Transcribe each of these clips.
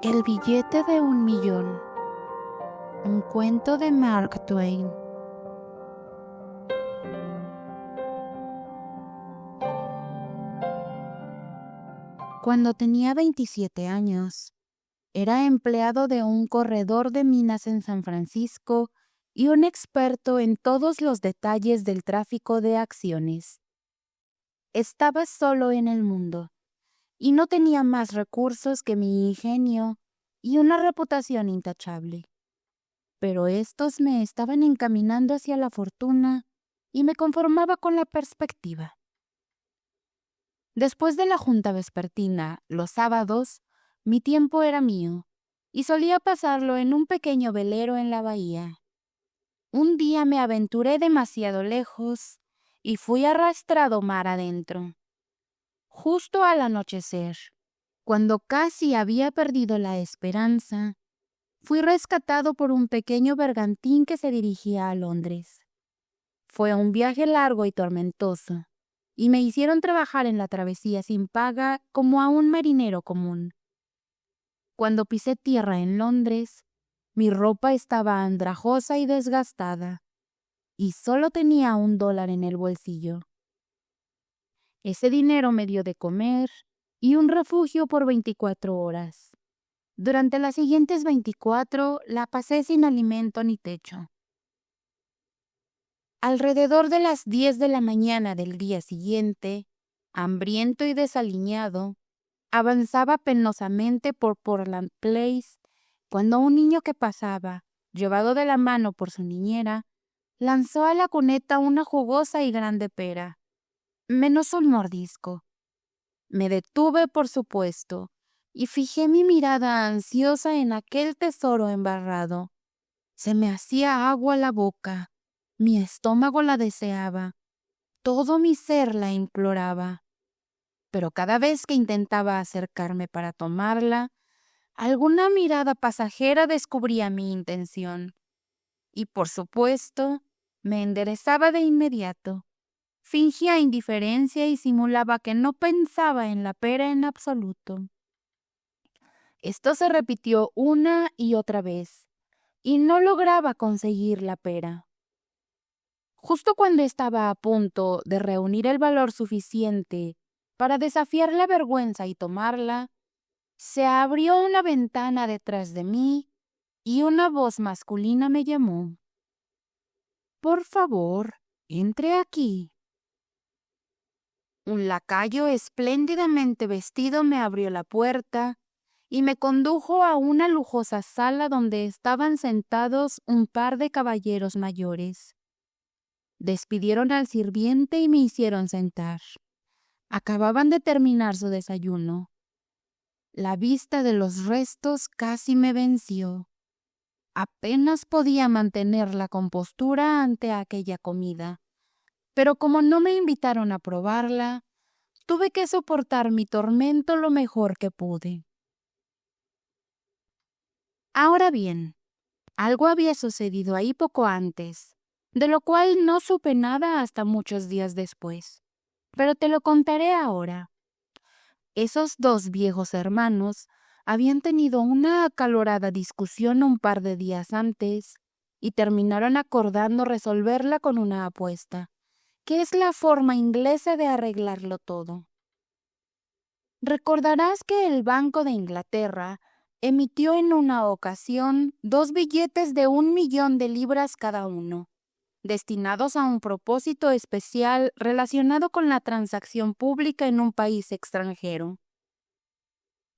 El billete de $1.000.000. Un cuento de Mark Twain. Cuando tenía 27 años, era empleado de un corredor de minas en San Francisco y un experto en todos los detalles del tráfico de acciones. Estaba solo en el mundo y no tenía más recursos que mi ingenio y una reputación intachable. Pero estos me estaban encaminando hacia la fortuna y me conformaba con la perspectiva. Después de la junta vespertina, los sábados, mi tiempo era mío y solía pasarlo en un pequeño velero en la bahía. Un día me aventuré demasiado lejos y fui arrastrado mar adentro. Justo al anochecer, cuando casi había perdido la esperanza, fui rescatado por un pequeño bergantín que se dirigía a Londres. Fue un viaje largo y tormentoso, y me hicieron trabajar en la travesía sin paga como a un marinero común. Cuando pisé tierra en Londres, mi ropa estaba andrajosa y desgastada, y solo tenía $1 en el bolsillo. Ese dinero me dio de comer y un refugio por 24 horas. Durante las siguientes 24 la pasé sin alimento ni techo. Alrededor de las 10 de la mañana del día siguiente, hambriento y desaliñado, avanzaba penosamente por Portland Place cuando un niño que pasaba, llevado de la mano por su niñera, lanzó a la cuneta una jugosa y grande pera, menos un mordisco. Me detuve, por supuesto, y fijé mi mirada ansiosa en aquel tesoro embarrado. Se me hacía agua la boca, mi estómago la deseaba, todo mi ser la imploraba. Pero cada vez que intentaba acercarme para tomarla, alguna mirada pasajera descubría mi intención. Y por supuesto, me enderezaba de inmediato. Fingía indiferencia y simulaba que no pensaba en la pera en absoluto. Esto se repitió una y otra vez, y no lograba conseguir la pera. Justo cuando estaba a punto de reunir el valor suficiente para desafiar la vergüenza y tomarla, se abrió una ventana detrás de mí y una voz masculina me llamó. «Por favor, entre aquí». Un lacayo espléndidamente vestido me abrió la puerta y me condujo a una lujosa sala donde estaban sentados un par de caballeros mayores. Despidieron al sirviente y me hicieron sentar. Acababan de terminar su desayuno. La vista de los restos casi me venció. Apenas podía mantener la compostura ante aquella comida, pero como no me invitaron a probarla, tuve que soportar mi tormento lo mejor que pude. Ahora bien, algo había sucedido ahí poco antes, de lo cual no supe nada hasta muchos días después, pero te lo contaré ahora. Esos dos viejos hermanos habían tenido una acalorada discusión un par de días antes y terminaron acordando resolverla con una apuesta, que es la forma inglesa de arreglarlo todo. Recordarás que el Banco de Inglaterra emitió en una ocasión 2 billetes de $1.000.000 cada uno, destinados a un propósito especial relacionado con la transacción pública en un país extranjero.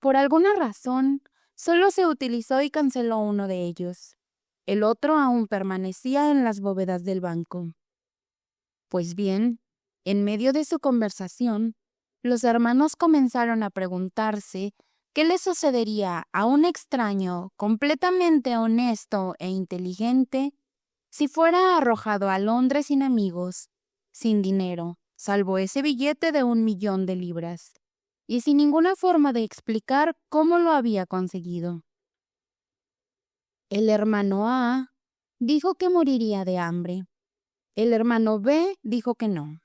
Por alguna razón, solo se utilizó y canceló uno de ellos. El otro aún permanecía en las bóvedas del banco. Pues bien, en medio de su conversación, los hermanos comenzaron a preguntarse qué le sucedería a un extraño completamente honesto e inteligente si fuera arrojado a Londres sin amigos, sin dinero, salvo ese billete de $1.000.000, y sin ninguna forma de explicar cómo lo había conseguido. El hermano A dijo que moriría de hambre. El hermano B dijo que no.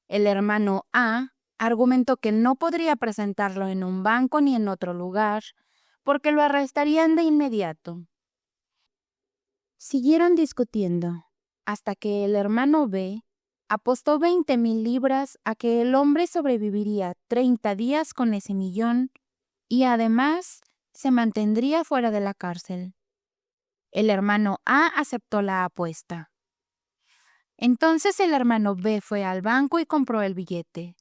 El hermano A argumentó que no podría presentarlo en un banco ni en otro lugar, porque lo arrestarían de inmediato. Siguieron discutiendo, hasta que el hermano B apostó 20,000 libras a que el hombre sobreviviría 30 días con ese millón y además se mantendría fuera de la cárcel. El hermano A aceptó la apuesta. Entonces el hermano B fue al banco y compró el billete,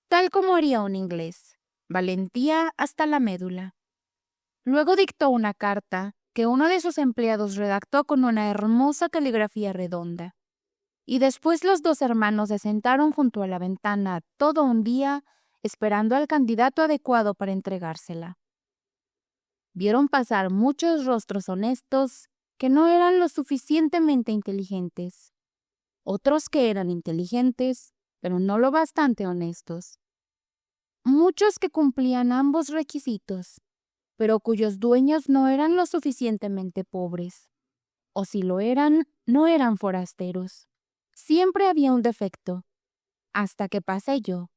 tal como haría un inglés, valentía hasta la médula. Luego dictó una carta que uno de sus empleados redactó con una hermosa caligrafía redonda. Y después los dos hermanos se sentaron junto a la ventana todo un día esperando al candidato adecuado para entregársela. Vieron pasar muchos rostros honestos que no eran lo suficientemente inteligentes, otros que eran inteligentes, pero no lo bastante honestos, muchos que cumplían ambos requisitos, pero cuyos dueños no eran lo suficientemente pobres, o si lo eran, no eran forasteros. Siempre había un defecto, hasta que pasé yo.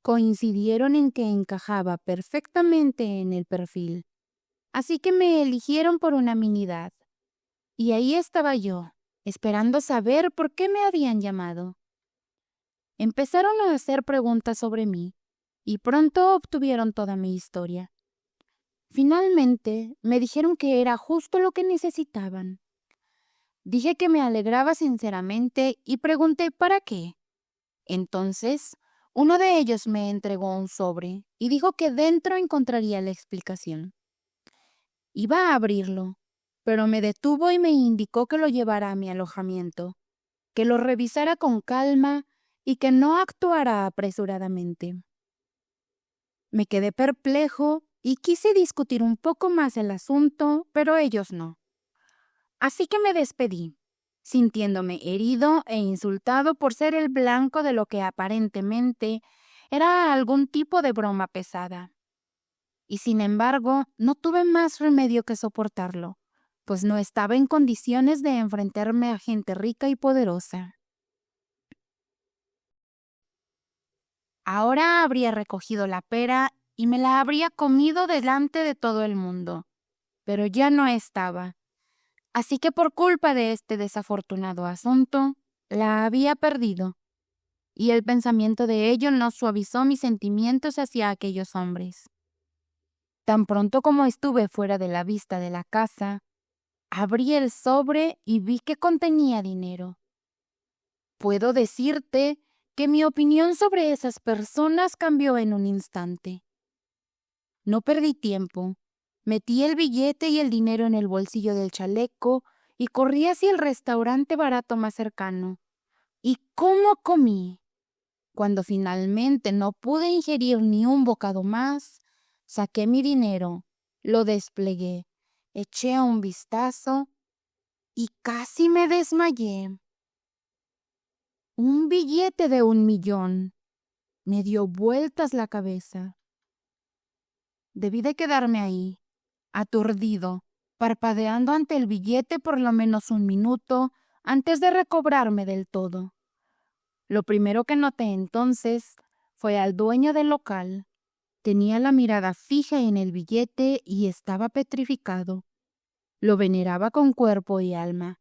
Coincidieron en que encajaba perfectamente en el perfil, así que me eligieron por unanimidad. Y ahí estaba yo, esperando saber por qué me habían llamado. Empezaron a hacer preguntas sobre mí, y pronto obtuvieron toda mi historia. Finalmente, me dijeron que era justo lo que necesitaban. Dije que me alegraba sinceramente y pregunté ¿para qué? Entonces, uno de ellos me entregó un sobre y dijo que dentro encontraría la explicación. Iba a abrirlo, pero me detuvo y me indicó que lo llevara a mi alojamiento, que lo revisara con calma y que no actuara apresuradamente. Me quedé perplejo y quise discutir un poco más el asunto, pero ellos no. Así que me despedí, sintiéndome herido e insultado por ser el blanco de lo que aparentemente era algún tipo de broma pesada. Y sin embargo, no tuve más remedio que soportarlo, pues no estaba en condiciones de enfrentarme a gente rica y poderosa. Ahora habría recogido la pera y me la habría comido delante de todo el mundo, pero ya no estaba. Así que por culpa de este desafortunado asunto, la había perdido, y el pensamiento de ello no suavizó mis sentimientos hacia aquellos hombres. Tan pronto como estuve fuera de la vista de la casa, abrí el sobre y vi que contenía dinero. Puedo decirte que mi opinión sobre esas personas cambió en un instante. No perdí tiempo. Metí el billete y el dinero en el bolsillo del chaleco y corrí hacia el restaurante barato más cercano. ¿Y cómo comí? Cuando finalmente no pude ingerir ni un bocado más, saqué mi dinero, lo desplegué, eché un vistazo y casi me desmayé. Un billete de 1,000,000. Me dio vueltas la cabeza. Debí de quedarme ahí, aturdido, parpadeando ante el billete por lo menos 1 minuto antes de recobrarme del todo. Lo primero que noté entonces fue al dueño del local. Tenía la mirada fija en el billete y estaba petrificado. Lo veneraba con cuerpo y alma,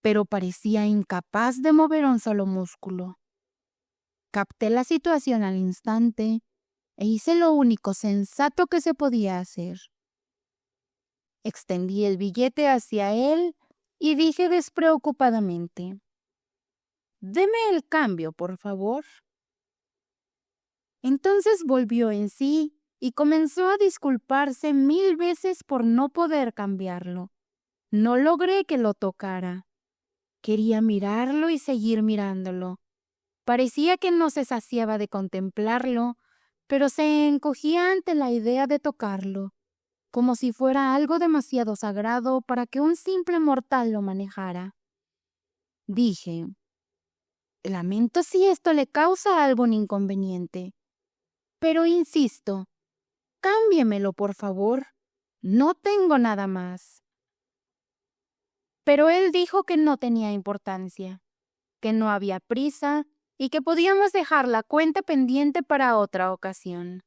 pero parecía incapaz de mover un solo músculo. Capté la situación al instante e hice lo único sensato que se podía hacer. Extendí el billete hacia él y dije despreocupadamente: «Deme el cambio, por favor». Entonces volvió en sí y comenzó a disculparse 1000 veces por no poder cambiarlo. No logré que lo tocara. Quería mirarlo y seguir mirándolo. Parecía que no se saciaba de contemplarlo, pero se encogía ante la idea de tocarlo, como si fuera algo demasiado sagrado para que un simple mortal lo manejara. Dije: «Lamento si esto le causa algún inconveniente, pero insisto, cámbiemelo, por favor. No tengo nada más». Pero él dijo que no tenía importancia, que no había prisa y que podíamos dejar la cuenta pendiente para otra ocasión.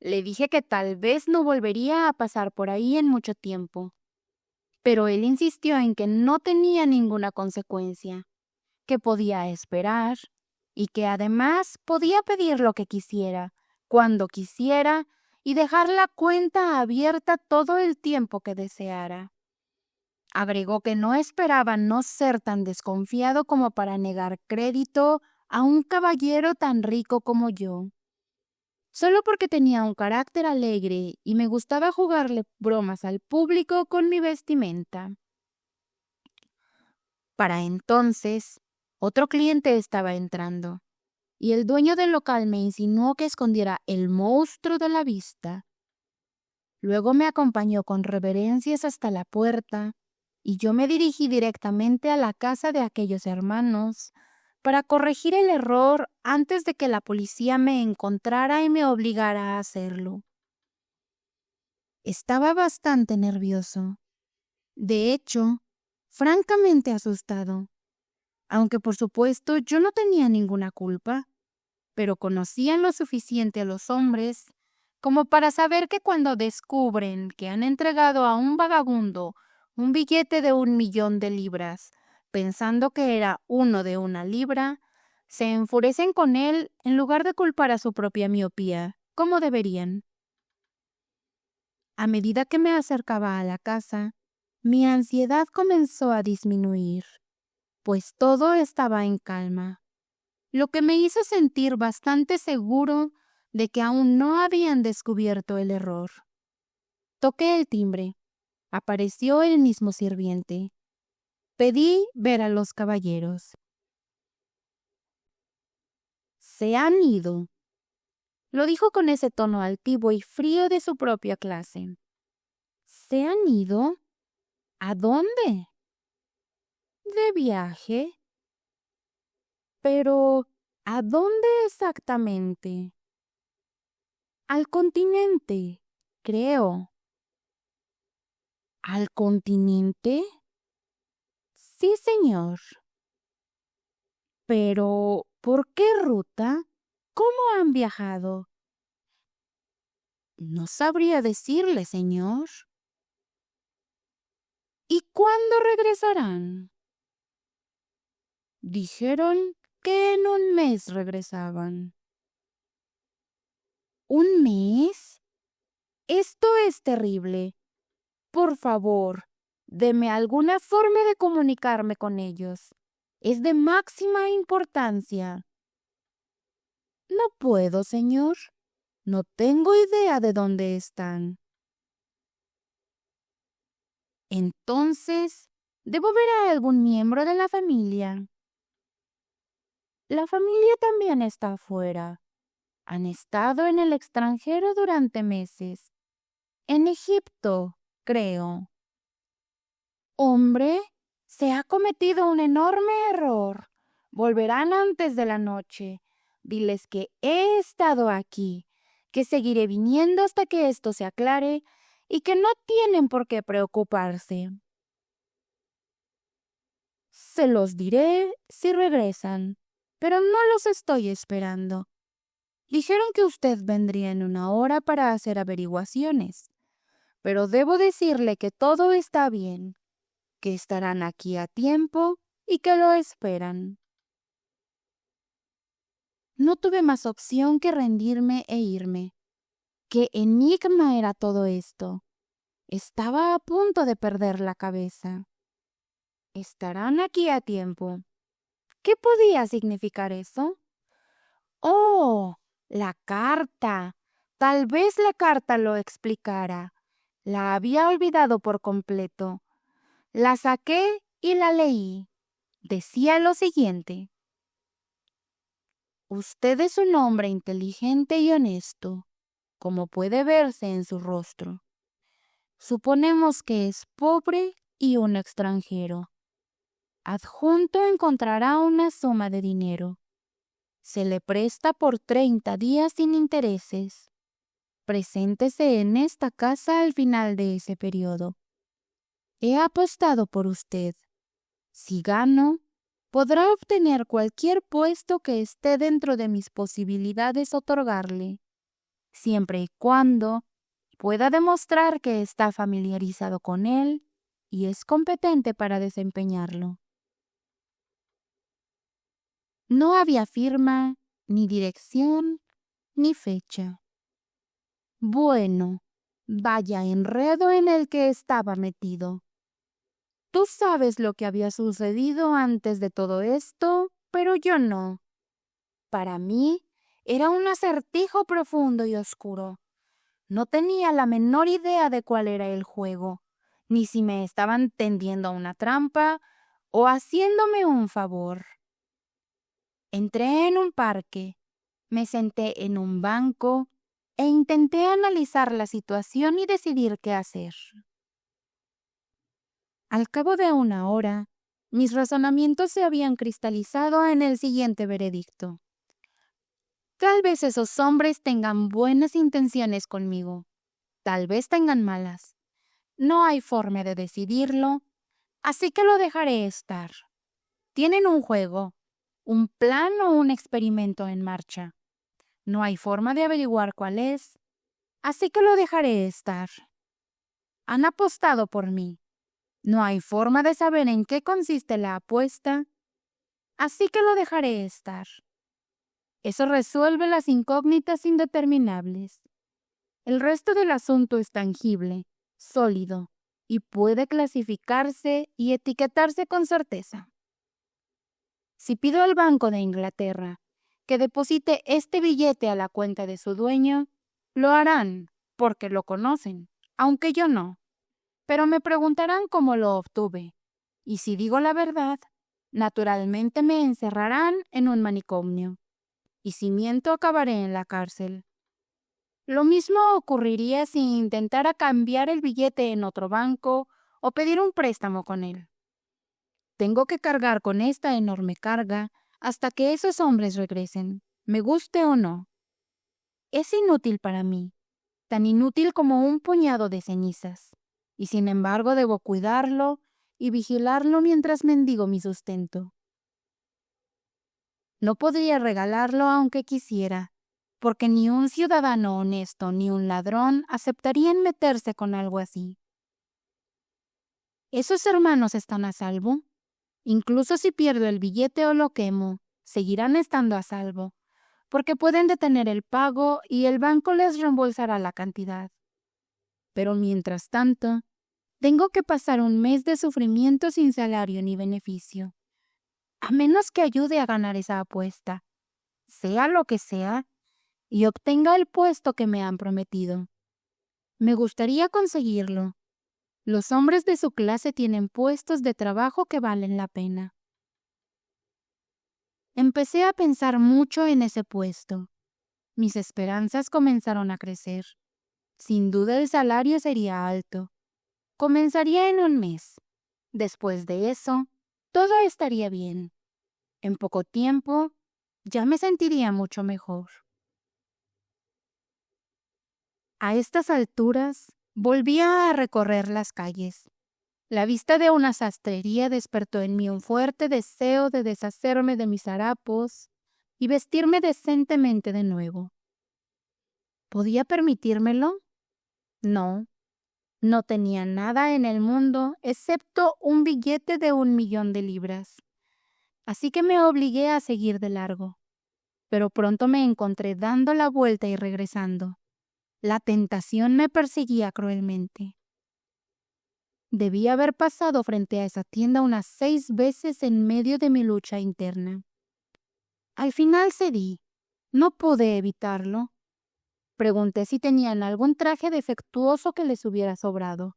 Le dije que tal vez no volvería a pasar por ahí en mucho tiempo, pero él insistió en que no tenía ninguna consecuencia, que podía esperar y que además podía pedir lo que quisiera, cuando quisiera y dejar la cuenta abierta todo el tiempo que deseara. Agregó que no esperaba no ser tan desconfiado como para negar crédito a un caballero tan rico como yo. Solo porque tenía un carácter alegre y me gustaba jugarle bromas al público con mi vestimenta. Para entonces, otro cliente estaba entrando, y el dueño del local me insinuó que escondiera el monstruo de la vista. Luego me acompañó con reverencias hasta la puerta, y yo me dirigí directamente a la casa de aquellos hermanos para corregir el error antes de que la policía me encontrara y me obligara a hacerlo. Estaba bastante nervioso. De hecho, francamente asustado, aunque por supuesto yo no tenía ninguna culpa, pero conocían lo suficiente a los hombres como para saber que cuando descubren que han entregado a un vagabundo un billete de 1 millón de libras, pensando que era uno de 1 libra, se enfurecen con él en lugar de culpar a su propia miopía, como deberían. A medida que me acercaba a la casa, mi ansiedad comenzó a disminuir, pues todo estaba en calma, lo que me hizo sentir bastante seguro de que aún no habían descubierto el error. Toqué el timbre. Apareció el mismo sirviente. Pedí ver a los caballeros. Se han ido. Lo dijo con ese tono altivo y frío de su propia clase. ¿Se han ido? ¿A dónde? De viaje. Pero, ¿a dónde exactamente? Al continente, creo. ¿Al continente? Sí, señor. Pero, ¿por qué ruta? ¿Cómo han viajado? No sabría decirle, señor. ¿Y cuándo regresarán? Dijeron que en un mes regresaban. ¿Un mes? Esto es terrible. Por favor, deme alguna forma de comunicarme con ellos. Es de máxima importancia. No puedo, señor. No tengo idea de dónde están. Entonces, debo ver a algún miembro de la familia. La familia también está afuera. Han estado en el extranjero durante meses. En Egipto, creo. Hombre, se ha cometido un enorme error. Volverán antes de la noche. Diles que he estado aquí, que seguiré viniendo hasta que esto se aclare y que no tienen por qué preocuparse. Se los diré si regresan, pero no los estoy esperando. Dijeron que usted vendría en 1 hora para hacer averiguaciones, pero debo decirle que todo está bien, que estarán aquí a tiempo y que lo esperan. No tuve más opción que rendirme e irme. ¿Qué enigma era todo esto? Estaba a punto de perder la cabeza. ¿Estarán aquí a tiempo? ¿Qué podía significar eso? ¡Oh! La carta. Tal vez la carta lo explicara. La había olvidado por completo. La saqué y la leí. Decía lo siguiente: Usted es un hombre inteligente y honesto, como puede verse en su rostro. Suponemos que es pobre y un extranjero. Adjunto encontrará una suma de dinero. Se le presta por 30 días sin intereses. Preséntese en esta casa al final de ese periodo. He apostado por usted. Si gano, podrá obtener cualquier puesto que esté dentro de mis posibilidades otorgarle. siempre y cuando pueda demostrar que está familiarizado con él y es competente para desempeñarlo. No había firma, ni dirección, ni fecha. Bueno, vaya enredo en el que estaba metido. Tú sabes lo que había sucedido antes de todo esto, pero yo no. Para mí era un acertijo profundo y oscuro. No tenía la menor idea de cuál era el juego, ni si me estaban tendiendo una trampa o haciéndome un favor. Entré en un parque, me senté en un banco e intenté analizar la situación y decidir qué hacer. Al cabo de una hora, mis razonamientos se habían cristalizado en el siguiente veredicto. Tal vez esos hombres tengan buenas intenciones conmigo, tal vez tengan malas. No hay forma de decidirlo, así que lo dejaré estar. Tienen un juego, un plan o un experimento en marcha. No hay forma de averiguar cuál es, así que lo dejaré estar. Han apostado por mí. No hay forma de saber en qué consiste la apuesta, así que lo dejaré estar. Eso resuelve las incógnitas indeterminables. El resto del asunto es tangible, sólido, y puede clasificarse y etiquetarse con certeza. Si pido al Banco de Inglaterra que deposite este billete a la cuenta de su dueño, lo harán porque lo conocen, aunque yo no. Pero me preguntarán cómo lo obtuve. Y si digo la verdad, naturalmente me encerrarán en un manicomio. Y si miento, acabaré en la cárcel. Lo mismo ocurriría si intentara cambiar el billete en otro banco o pedir un préstamo con él. Tengo que cargar con esta enorme carga hasta que esos hombres regresen, me guste o no. Es inútil para mí, tan inútil como un puñado de cenizas, y sin embargo debo cuidarlo y vigilarlo mientras mendigo mi sustento. No podría regalarlo aunque quisiera, porque ni un ciudadano honesto ni un ladrón aceptarían meterse con algo así. ¿Esos hermanos están a salvo? Incluso si pierdo el billete o lo quemo, seguirán estando a salvo, porque pueden detener el pago y el banco les reembolsará la cantidad. Pero mientras tanto, tengo que pasar un mes de sufrimiento sin salario ni beneficio, a menos que ayude a ganar esa apuesta, sea lo que sea, y obtenga el puesto que me han prometido. Me gustaría conseguirlo. Los hombres de su clase tienen puestos de trabajo que valen la pena. Empecé a pensar mucho en ese puesto. Mis esperanzas comenzaron a crecer. Sin duda el salario sería alto. Comenzaría en un mes. Después de eso, todo estaría bien. En poco tiempo, ya me sentiría mucho mejor. A estas alturas, volvía a recorrer las calles. La vista de una sastrería despertó en mí un fuerte deseo de deshacerme de mis harapos y vestirme decentemente de nuevo. ¿Podía permitírmelo? No, no tenía nada en el mundo excepto un billete de 1.000.000 de libras. Así que me obligué a seguir de largo. Pero pronto me encontré dando la vuelta y regresando. La tentación me perseguía cruelmente. Debí haber pasado frente a esa tienda unas 6 veces en medio de mi lucha interna. Al final cedí. No pude evitarlo. Pregunté si tenían algún traje defectuoso que les hubiera sobrado.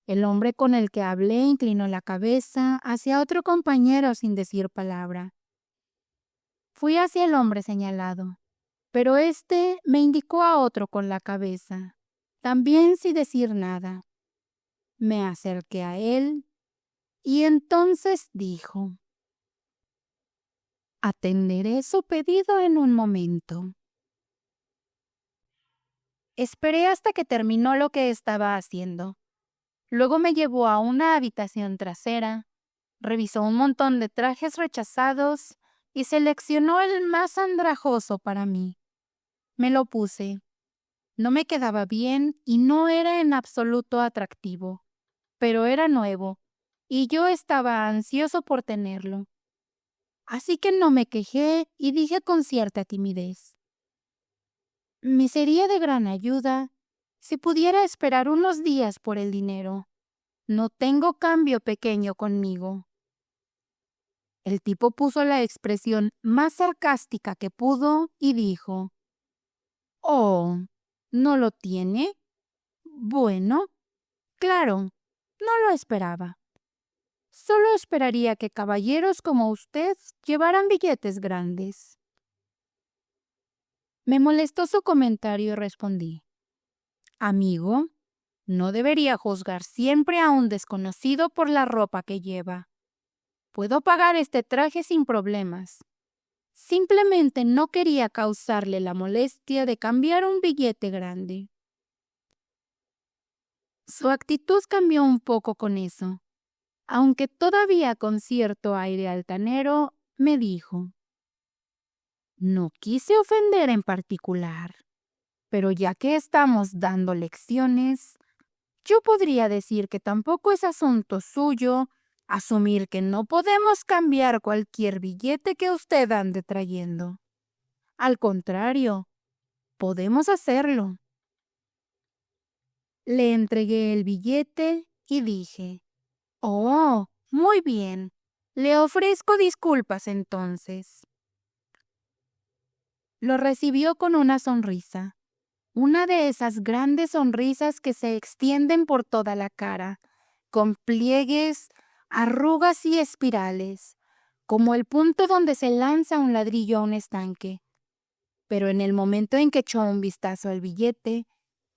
El hombre con el que hablé inclinó la cabeza hacia otro compañero sin decir palabra. Fui hacia el hombre señalado, pero éste me indicó a otro con la cabeza, también sin decir nada. Me acerqué a él y entonces dijo: «Atenderé su pedido en un momento». Esperé hasta que terminó lo que estaba haciendo. Luego me llevó a una habitación trasera, revisó un montón de trajes rechazados y seleccionó el más andrajoso para mí. Me lo puse. No me quedaba bien y no era en absoluto atractivo, pero era nuevo y yo estaba ansioso por tenerlo. Así que no me quejé y dije con cierta timidez: me sería de gran ayuda si pudiera esperar unos días por el dinero. No tengo cambio pequeño conmigo. El tipo puso la expresión más sarcástica que pudo y dijo: oh, ¿no lo tiene? Bueno, claro, no lo esperaba. Solo esperaría que caballeros como usted llevaran billetes grandes. Me molestó su comentario y respondí: amigo, no debería juzgar siempre a un desconocido por la ropa que lleva. Puedo pagar este traje sin problemas. Simplemente no quería causarle la molestia de cambiar un billete grande. Su actitud cambió un poco con eso, aunque todavía con cierto aire altanero, me dijo: no quise ofender en particular, pero ya que estamos dando lecciones, yo podría decir que tampoco es asunto suyo asumir que no podemos cambiar cualquier billete que usted ande trayendo. Al contrario, podemos hacerlo. Le entregué el billete y dije: oh, muy bien. Le ofrezco disculpas entonces. Lo recibió con una sonrisa. Una de esas grandes sonrisas que se extienden por toda la cara, con pliegues, arrugas y espirales, como el punto donde se lanza un ladrillo a un estanque. Pero en el momento en que echó un vistazo al billete,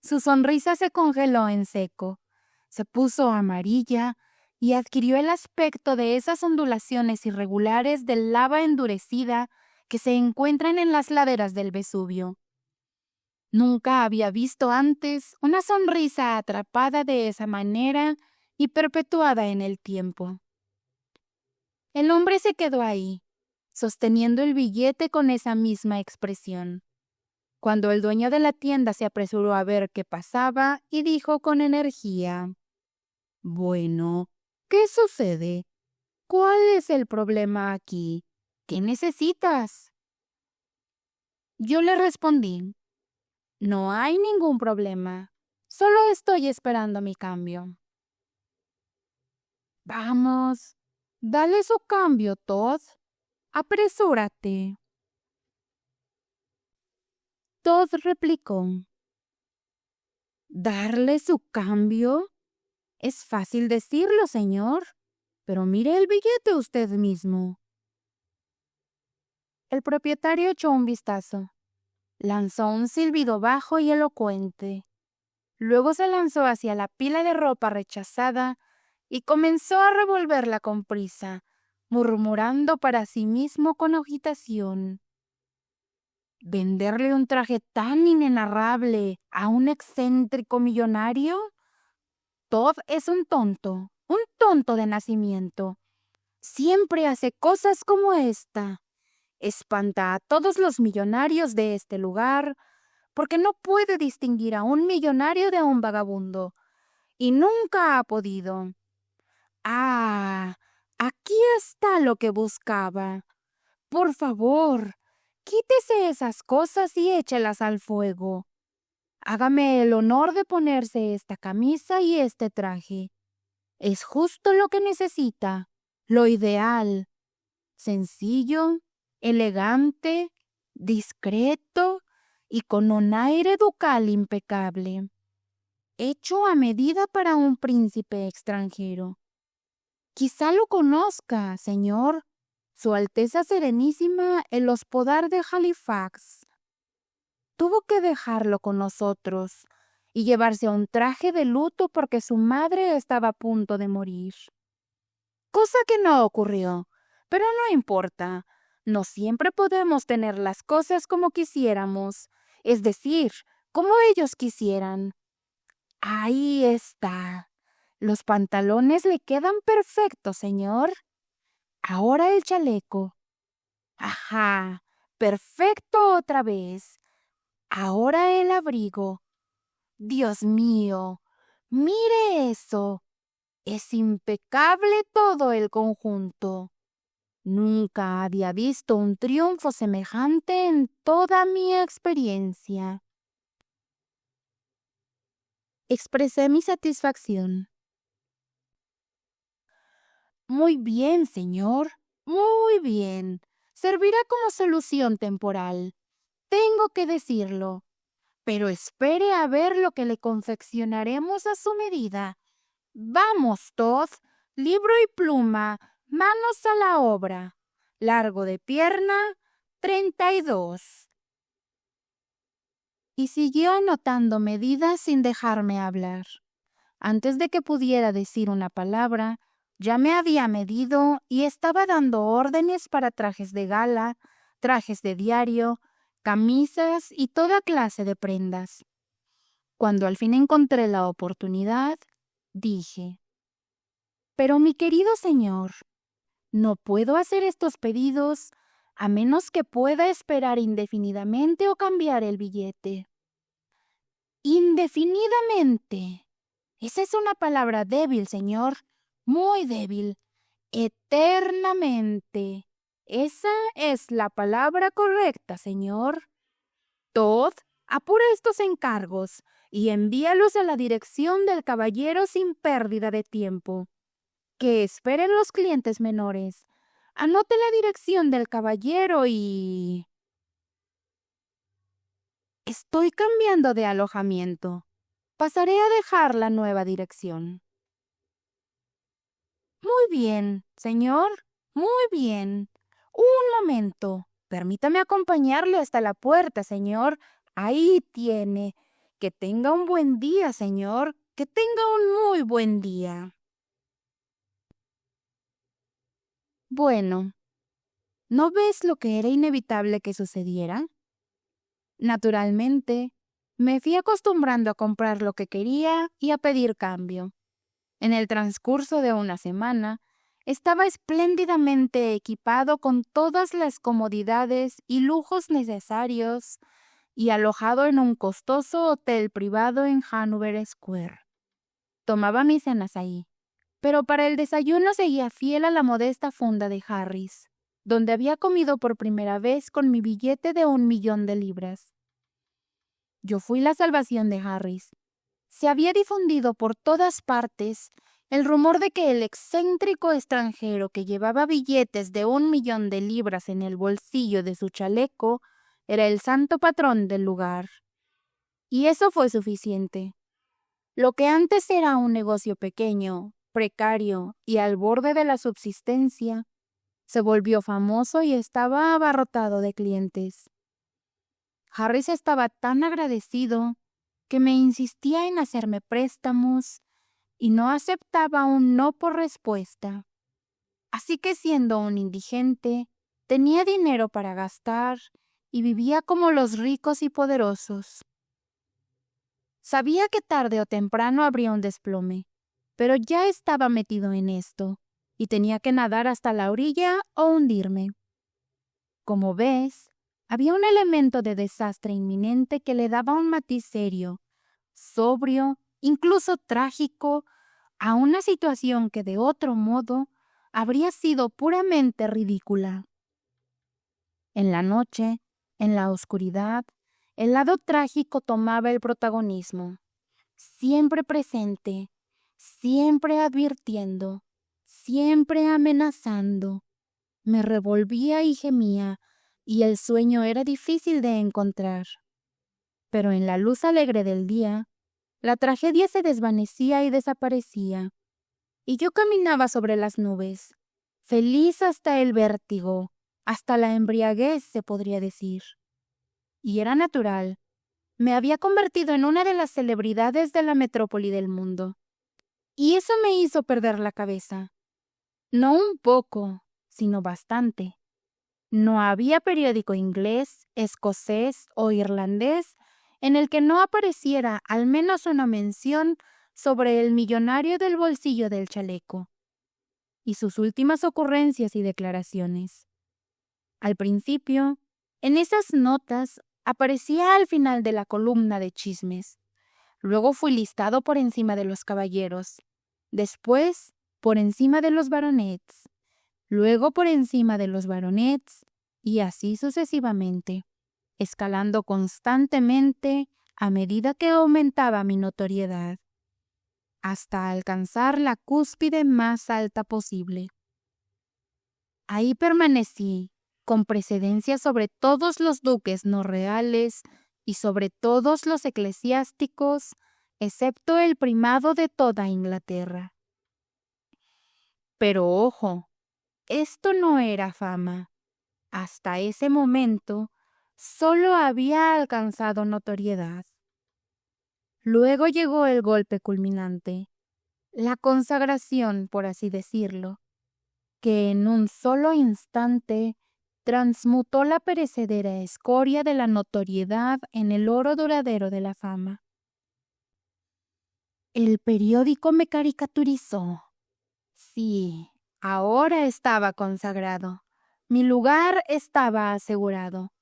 su sonrisa se congeló en seco, se puso amarilla y adquirió el aspecto de esas ondulaciones irregulares de lava endurecida que se encuentran en las laderas del Vesubio. Nunca había visto antes una sonrisa atrapada de esa manera y perpetuada en el tiempo. El hombre se quedó ahí, sosteniendo el billete con esa misma expresión, cuando el dueño de la tienda se apresuró a ver qué pasaba y dijo con energía: bueno, ¿qué sucede? ¿Cuál es el problema aquí? ¿Qué necesitas? Yo le respondí: no hay ningún problema. Solo estoy esperando mi cambio. Vamos, dale su cambio, Todd. Apresúrate. Todd replicó: ¿darle su cambio? Es fácil decirlo, señor, pero mire el billete usted mismo. El propietario echó un vistazo. Lanzó un silbido bajo y elocuente. Luego se lanzó hacia la pila de ropa rechazada y comenzó a revolverla con prisa, murmurando para sí mismo con agitación: ¿venderle un traje tan inenarrable a un excéntrico millonario? Todd es un tonto de nacimiento. Siempre hace cosas como esta. Espanta a todos los millonarios de este lugar porque no puede distinguir a un millonario de un vagabundo, y nunca ha podido. Ah, aquí está lo que buscaba. Por favor, quítese esas cosas y échelas al fuego. Hágame el honor de ponerse esta camisa y este traje. Es justo lo que necesita, lo ideal. Sencillo, elegante, discreto y con un aire ducal impecable. Hecho a medida para un príncipe extranjero. Quizá lo conozca, señor. Su Alteza Serenísima el Hospodar de Halifax. Tuvo que dejarlo con nosotros y llevarse un traje de luto porque su madre estaba a punto de morir. Cosa que no ocurrió, pero no importa. No siempre podemos tener las cosas como quisiéramos, es decir, como ellos quisieran. Ahí está. Los pantalones le quedan perfectos, señor. Ahora el chaleco. Ajá, perfecto otra vez. Ahora el abrigo. Dios mío, mire eso. Es impecable todo el conjunto. Nunca había visto un triunfo semejante en toda mi experiencia. Expresé mi satisfacción. Muy bien, señor. Muy bien. Servirá como solución temporal. Tengo que decirlo. Pero espere a ver lo que le confeccionaremos a su medida. Vamos, Todd. Libro y pluma. Manos a la obra. Largo de pierna, 32. Y siguió anotando medidas sin dejarme hablar. Antes de que pudiera decir una palabra, ya me había medido y estaba dando órdenes para trajes de gala, trajes de diario, camisas y toda clase de prendas. Cuando al fin encontré la oportunidad, dije: «Pero mi querido señor, no puedo hacer estos pedidos a menos que pueda esperar indefinidamente o cambiar el billete». «Indefinidamente. Esa es una palabra débil, señor, muy débil. Eternamente. Esa es la palabra correcta, señor. Todd, apura estos encargos y envíalos a la dirección del caballero sin pérdida de tiempo. Que esperen los clientes menores. Anote la dirección del caballero y...». «Estoy cambiando de alojamiento. Pasaré a dejar la nueva dirección». «Muy bien, señor, muy bien. Un momento. Permítame acompañarle hasta la puerta, señor. Ahí tiene. Que tenga un buen día, señor. Que tenga un muy buen día». Bueno, ¿no ves lo que era inevitable que sucediera? Naturalmente, me fui acostumbrando a comprar lo que quería y a pedir cambio. En el transcurso de una semana, estaba espléndidamente equipado con todas las comodidades y lujos necesarios y alojado en un costoso hotel privado en Hanover Square. Tomaba mis cenas ahí, pero para el desayuno seguía fiel a la modesta funda de Harris, donde había comido por primera vez con mi billete de 1.000.000 de libras. Yo fui la salvación de Harris. Se había difundido por todas partes el rumor de que el excéntrico extranjero que llevaba billetes de 1.000.000 de libras en el bolsillo de su chaleco era el santo patrón del lugar. Y eso fue suficiente. Lo que antes era un negocio pequeño, precario y al borde de la subsistencia, se volvió famoso y estaba abarrotado de clientes. Harris estaba tan agradecido que me insistía en hacerme préstamos y no aceptaba un no por respuesta. Así que, siendo un indigente, tenía dinero para gastar y vivía como los ricos y poderosos. Sabía que tarde o temprano habría un desplome, pero ya estaba metido en esto y tenía que nadar hasta la orilla o hundirme. Como ves, había un elemento de desastre inminente que le daba un matiz serio, sobrio, incluso trágico, a una situación que de otro modo habría sido puramente ridícula. En la noche, en la oscuridad, el lado trágico tomaba el protagonismo, siempre presente, siempre advirtiendo, siempre amenazando. Me revolvía y gemía, y el sueño era difícil de encontrar. Pero en la luz alegre del día, la tragedia se desvanecía y desaparecía, y yo caminaba sobre las nubes, feliz hasta el vértigo, hasta la embriaguez, se podría decir. Y era natural. Me había convertido en una de las celebridades de la metrópoli del mundo. Y eso me hizo perder la cabeza. No un poco, sino bastante. No había periódico inglés, escocés o irlandés en el que no apareciera al menos una mención sobre el millonario del bolsillo del chaleco y sus últimas ocurrencias y declaraciones. Al principio, en esas notas aparecía al final de la columna de chismes: Luego fui listado por encima de los caballeros, después por encima de los baronets, luego por encima de los baronets y así sucesivamente, escalando constantemente a medida que aumentaba mi notoriedad, hasta alcanzar la cúspide más alta posible. Ahí permanecí, con precedencia sobre todos los duques no reales y sobre todos los eclesiásticos, excepto el primado de toda Inglaterra. Pero ojo, esto no era fama. Hasta ese momento, solo había alcanzado notoriedad. Luego llegó el golpe culminante, la consagración, por así decirlo, que en un solo instante transmutó la perecedera escoria de la notoriedad en el oro duradero de la fama. El periódico me caricaturizó. Sí, ahora estaba consagrado. Mi lugar estaba asegurado.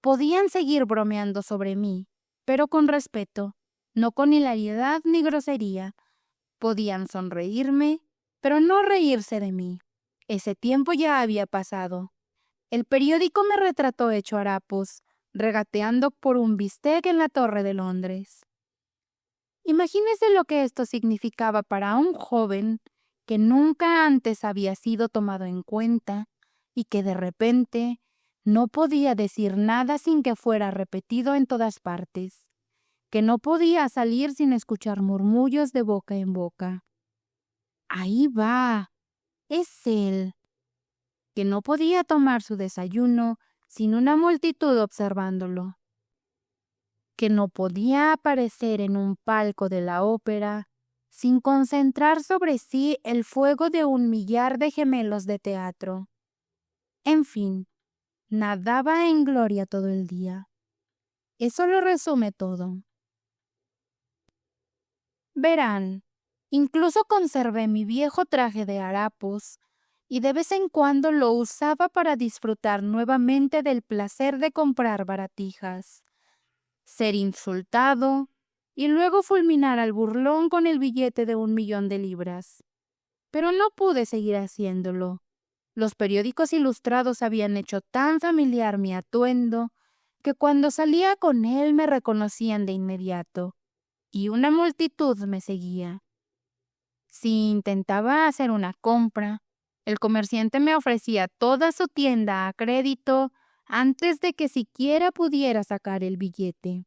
Podían seguir bromeando sobre mí, pero con respeto, no con hilaridad ni grosería. Podían sonreírme, pero no reírse de mí. Ese tiempo ya había pasado. El periódico me retrató hecho harapos, regateando por un bistec en la Torre de Londres. Imagínese lo que esto significaba para un joven que nunca antes había sido tomado en cuenta y que de repente no podía decir nada sin que fuera repetido en todas partes, que no podía salir sin escuchar murmullos de boca en boca. Ahí va, es él, que no podía tomar su desayuno sin una multitud observándolo, que no podía aparecer en un palco de la ópera sin concentrar sobre sí el fuego de 1.000.000 de gemelos de teatro. En fin, nadaba en gloria todo el día. Eso lo resume todo. Verán, incluso conservé mi viejo traje de harapos y de vez en cuando lo usaba para disfrutar nuevamente del placer de comprar baratijas, ser insultado y luego fulminar al burlón con el billete de 1.000.000 de libras. Pero no pude seguir haciéndolo. Los periódicos ilustrados habían hecho tan familiar mi atuendo que cuando salía con él me reconocían de inmediato, y una multitud me seguía. Si intentaba hacer una compra, el comerciante me ofrecía toda su tienda a crédito antes de que siquiera pudiera sacar el billete.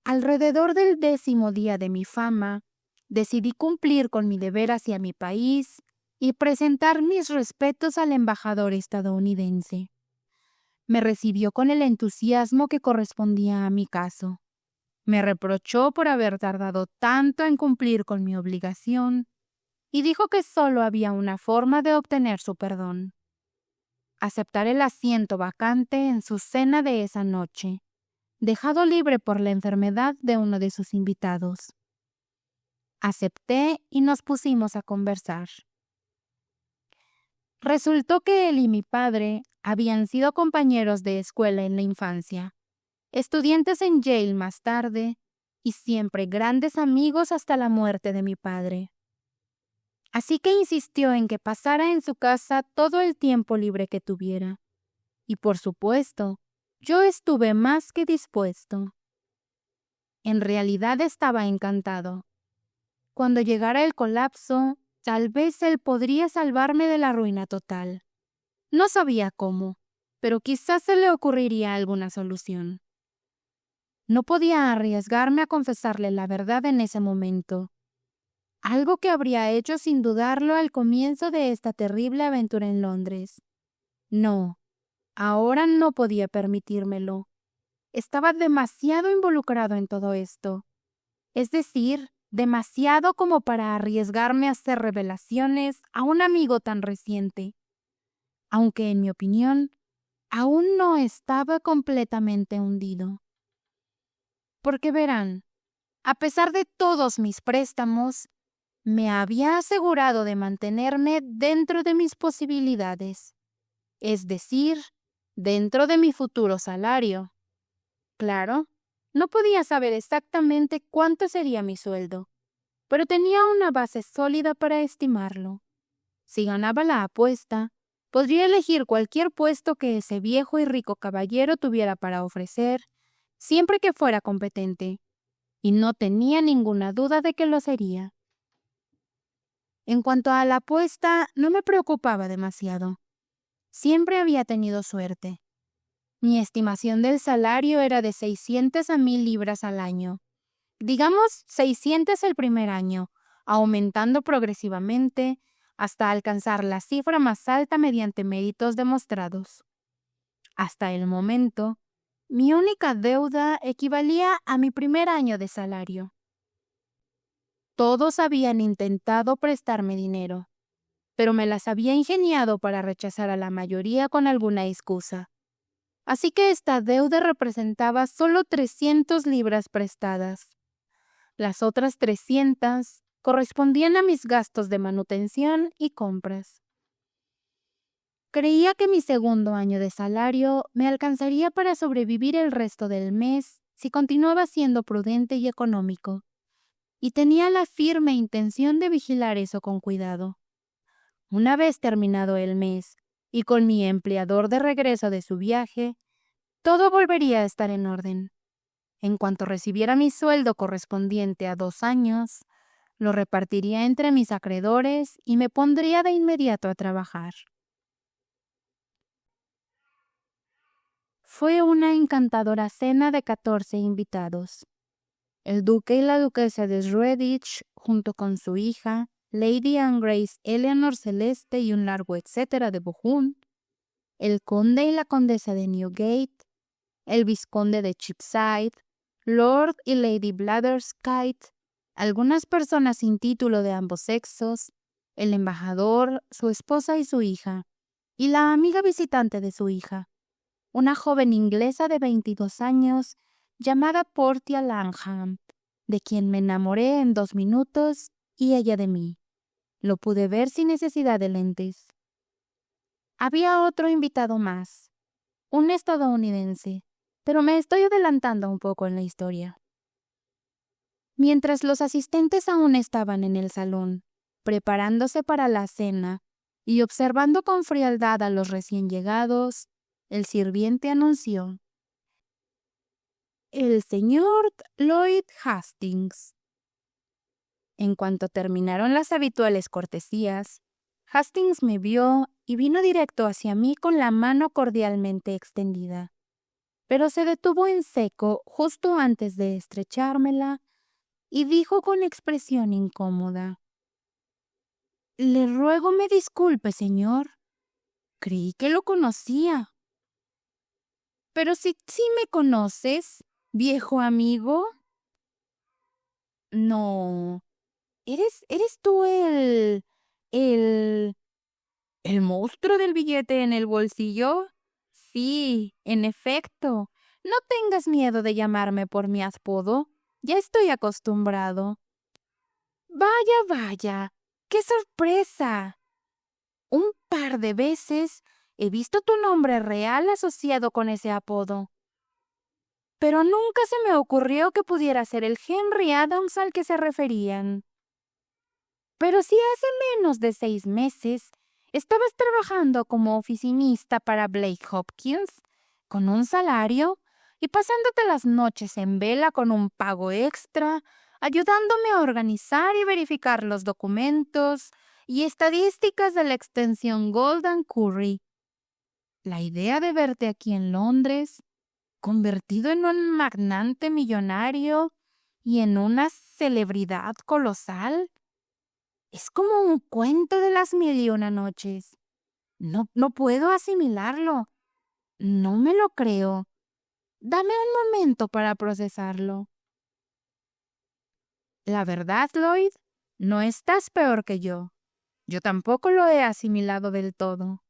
Alrededor del 10º día de mi fama, decidí cumplir con mi deber hacia mi país y presentar mis respetos al embajador estadounidense. Me recibió con el entusiasmo que correspondía a mi caso. Me reprochó por haber tardado tanto en cumplir con mi obligación y dijo que solo había una forma de obtener su perdón: aceptar el asiento vacante en su cena de esa noche, dejado libre por la enfermedad de uno de sus invitados. Acepté y nos pusimos a conversar. Resultó que él y mi padre habían sido compañeros de escuela en la infancia, estudiantes en Yale más tarde y siempre grandes amigos hasta la muerte de mi padre. Así que insistió en que pasara en su casa todo el tiempo libre que tuviera. Y por supuesto, yo estuve más que dispuesto. En realidad estaba encantado. Cuando llegara el colapso, tal vez él podría salvarme de la ruina total. No sabía cómo, pero quizás se le ocurriría alguna solución. No podía arriesgarme a confesarle la verdad en ese momento, algo que habría hecho sin dudarlo al comienzo de esta terrible aventura en Londres. No, ahora no podía permitírmelo. Estaba demasiado involucrado en todo esto. Es decir, demasiado como para arriesgarme a hacer revelaciones a un amigo tan reciente, aunque en mi opinión aún no estaba completamente hundido. Porque verán, a pesar de todos mis préstamos, me había asegurado de mantenerme dentro de mis posibilidades, es decir, dentro de mi futuro salario. Claro, No podía saber exactamente cuánto sería mi sueldo, pero tenía una base sólida para estimarlo. Si ganaba la apuesta, podría elegir cualquier puesto que ese viejo y rico caballero tuviera para ofrecer, siempre que fuera competente, y no tenía ninguna duda de que lo sería. En cuanto a la apuesta, no me preocupaba demasiado. Siempre había tenido suerte. Mi estimación del salario era de 600 a 1000 libras al año. Digamos 600 el primer año, aumentando progresivamente hasta alcanzar la cifra más alta mediante méritos demostrados. Hasta el momento, mi única deuda equivalía a mi primer año de salario. Todos habían intentado prestarme dinero, pero me las había ingeniado para rechazar a la mayoría con alguna excusa. Así que esta deuda representaba solo 300 libras prestadas. Las otras 300 correspondían a mis gastos de manutención y compras. Creía que mi segundo año de salario me alcanzaría para sobrevivir el resto del mes si continuaba siendo prudente y económico, y tenía la firme intención de vigilar eso con cuidado. Una vez terminado el mes y con mi empleador de regreso de su viaje, todo volvería a estar en orden. En cuanto recibiera mi sueldo correspondiente a 2 años, lo repartiría entre mis acreedores y me pondría de inmediato a trabajar. Fue una encantadora cena de 14 invitados. El duque y la duquesa de Shoreditch, junto con su hija, Lady Anne Grace Eleanor Celeste y un largo etcétera de Bohun, el conde y la condesa de Newgate, el vizconde de Cheapside, Lord y Lady Blatherskite, algunas personas sin título de ambos sexos, el embajador, su esposa y su hija, y la amiga visitante de su hija, una joven inglesa de 22 años llamada Portia Langham, de quien me enamoré en 2 minutos y ella de mí. Lo pude ver sin necesidad de lentes. Había otro invitado más, un estadounidense, pero me estoy adelantando un poco en la historia. Mientras los asistentes aún estaban en el salón, preparándose para la cena y observando con frialdad a los recién llegados, el sirviente anunció: el señor Lloyd Hastings. En cuanto terminaron las habituales cortesías, Hastings me vio y vino directo hacia mí con la mano cordialmente extendida, pero se detuvo en seco justo antes de estrechármela y dijo con expresión incómoda: le ruego me disculpe, señor. Creí que lo conocía. Pero si sí me conoces, viejo amigo. No. ¿Eres tú el el monstruo del billete en el bolsillo? Sí, en efecto. No tengas miedo de llamarme por mi apodo. Ya estoy acostumbrado. Vaya, vaya. ¡Qué sorpresa! Un par de veces he visto tu nombre real asociado con ese apodo, pero nunca se me ocurrió que pudiera ser el Henry Adams al que se referían. Pero si hace menos de 6 meses estabas trabajando como oficinista para Blake Hopkins, con un salario y pasándote las noches en vela con un pago extra, ayudándome a organizar y verificar los documentos y estadísticas de la extensión Golden Curry. La idea de verte aquí en Londres, convertido en un magnate millonario y en una celebridad colosal, es como un cuento de las 1001 noches. No puedo asimilarlo. No me lo creo. Dame un momento para procesarlo. La verdad, Lloyd, no estás peor que yo. Yo tampoco lo he asimilado del todo.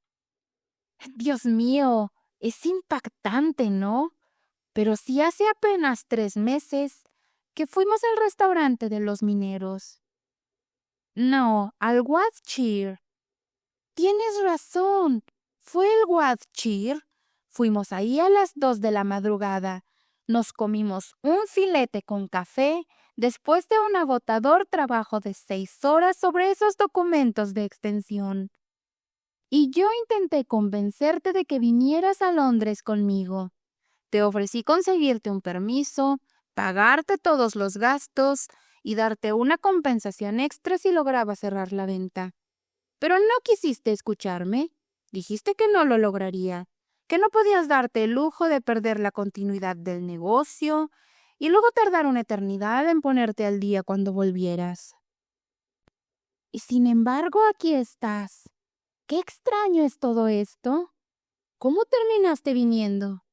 Dios mío, es impactante, ¿no? Pero si hace apenas 3 meses que fuimos al restaurante de los mineros. No, al Watchir. Tienes razón. Fue el Watchir. Fuimos ahí a las 2 de la madrugada, Nos comimos un filete con café después de un agotador trabajo de 6 horas sobre esos documentos de extensión. Y yo intenté convencerte de que vinieras a Londres conmigo. Te ofrecí conseguirte un permiso, pagarte todos los gastos y darte una compensación extra si lograba cerrar la venta. Pero no quisiste escucharme. Dijiste que no lo lograría, que no podías darte el lujo de perder la continuidad del negocio y luego tardar una eternidad en ponerte al día cuando volvieras. Y sin embargo, aquí estás. Qué extraño es todo esto. ¿Cómo terminaste viniendo?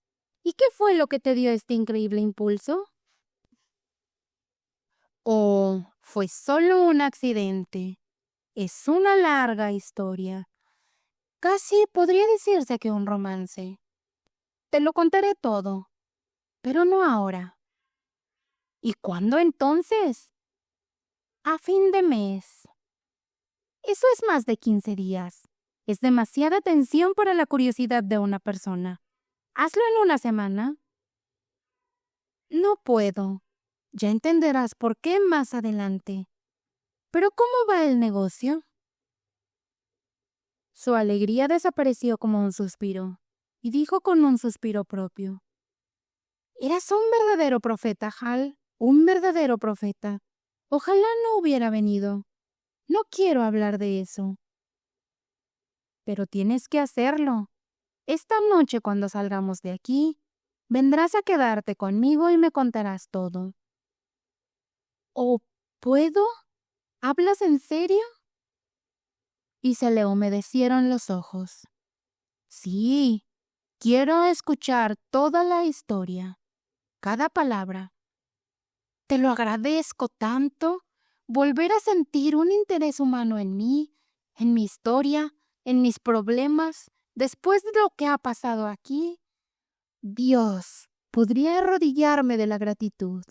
¿Y qué fue lo que te dio este increíble impulso? ¿O fue solo un accidente? Es una larga historia. Casi podría decirse que un romance. Te lo contaré todo, pero no ahora. ¿Y cuándo entonces? A fin de mes. Eso es más de 15 días. Es demasiada tensión para la curiosidad de una persona. Hazlo en una semana. No puedo. Ya entenderás por qué más adelante. ¿Pero cómo va el negocio? Su alegría desapareció como un suspiro, y dijo con un suspiro propio: Eras un verdadero profeta, Hal, un verdadero profeta. Ojalá no hubiera venido. No quiero hablar de eso. Pero tienes que hacerlo. Esta noche, cuando salgamos de aquí, vendrás a quedarte conmigo y me contarás todo. ¿O puedo? ¿Hablas en serio? Y se le humedecieron los ojos. Sí, quiero escuchar toda la historia, cada palabra. Te lo agradezco tanto, volver a sentir un interés humano en mí, en mi historia, en mis problemas, después de lo que ha pasado aquí. Dios, podría arrodillarme de la gratitud.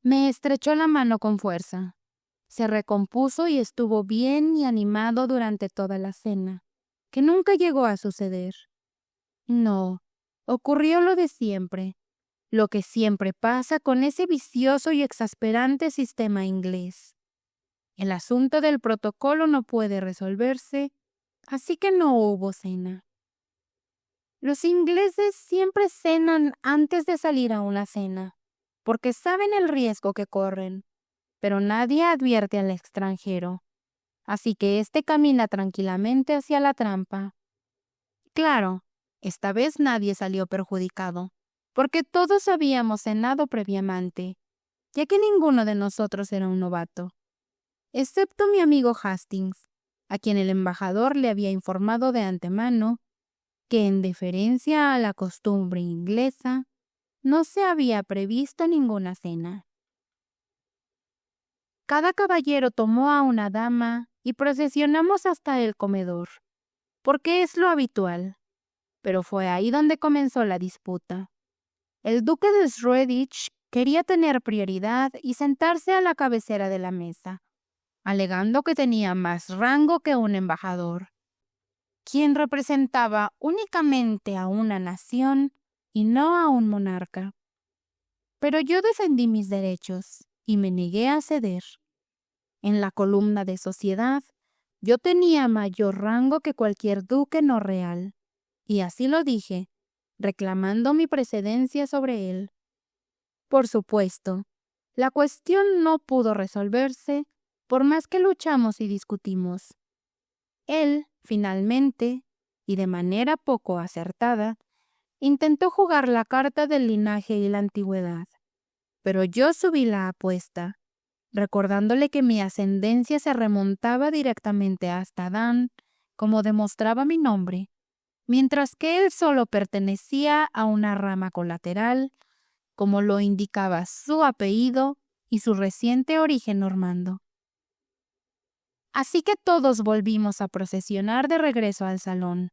Me estrechó la mano con fuerza. Se recompuso y estuvo bien y animado durante toda la cena, que nunca llegó a suceder. No, ocurrió lo de siempre, lo que siempre pasa con ese vicioso y exasperante sistema inglés. El asunto del protocolo no puede resolverse, así que no hubo cena. Los ingleses siempre cenan antes de salir a una cena, porque saben el riesgo que corren, pero nadie advierte al extranjero, así que éste camina tranquilamente hacia la trampa. Claro, esta vez nadie salió perjudicado, porque todos habíamos cenado previamente, ya que ninguno de nosotros era un novato, excepto mi amigo Hastings, a quien el embajador le había informado de antemano que, en deferencia a la costumbre inglesa, no se había previsto ninguna cena. Cada caballero tomó a una dama y procesionamos hasta el comedor, porque es lo habitual, pero fue ahí donde comenzó la disputa. El duque de Shoreditch quería tener prioridad y sentarse a la cabecera de la mesa, alegando que tenía más rango que un embajador, quien representaba únicamente a una nación y no a un monarca. Pero yo defendí mis derechos y me negué a ceder. En la columna de sociedad, yo tenía mayor rango que cualquier duque no real, y así lo dije, reclamando mi precedencia sobre él. Por supuesto, la cuestión no pudo resolverse por más que luchamos y discutimos. Él, finalmente, y de manera poco acertada, intentó jugar la carta del linaje y la antigüedad, pero yo subí la apuesta, recordándole que mi ascendencia se remontaba directamente hasta Adán, como demostraba mi nombre, mientras que él solo pertenecía a una rama colateral, como lo indicaba su apellido y su reciente origen normando. Así que todos volvimos a procesionar de regreso al salón,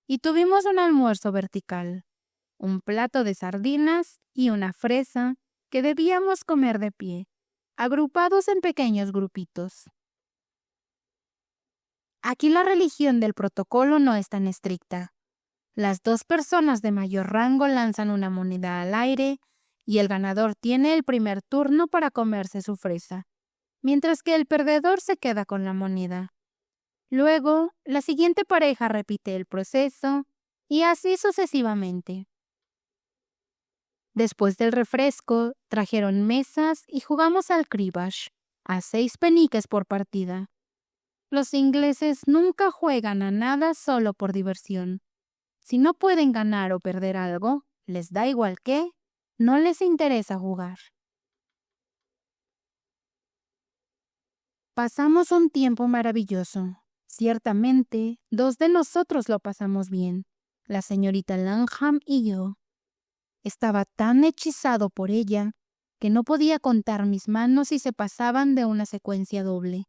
y tuvimos un almuerzo vertical, un plato de sardinas y una fresa que debíamos comer de pie, agrupados en pequeños grupitos. Aquí la religión del protocolo no es tan estricta. Las dos personas de mayor rango lanzan una moneda al aire y el ganador tiene el primer turno para comerse su fresa, mientras que el perdedor se queda con la moneda. Luego, la siguiente pareja repite el proceso y así sucesivamente. Después del refresco, trajeron mesas y jugamos al cribbage, a 6 peniques por partida. Los ingleses nunca juegan a nada solo por diversión. Si no pueden ganar o perder algo, les da igual qué, no les interesa jugar. Pasamos un tiempo maravilloso. Ciertamente, 2 de nosotros lo pasamos bien, la señorita Langham y yo. Estaba tan hechizado por ella que no podía contar mis manos si se pasaban de una secuencia doble.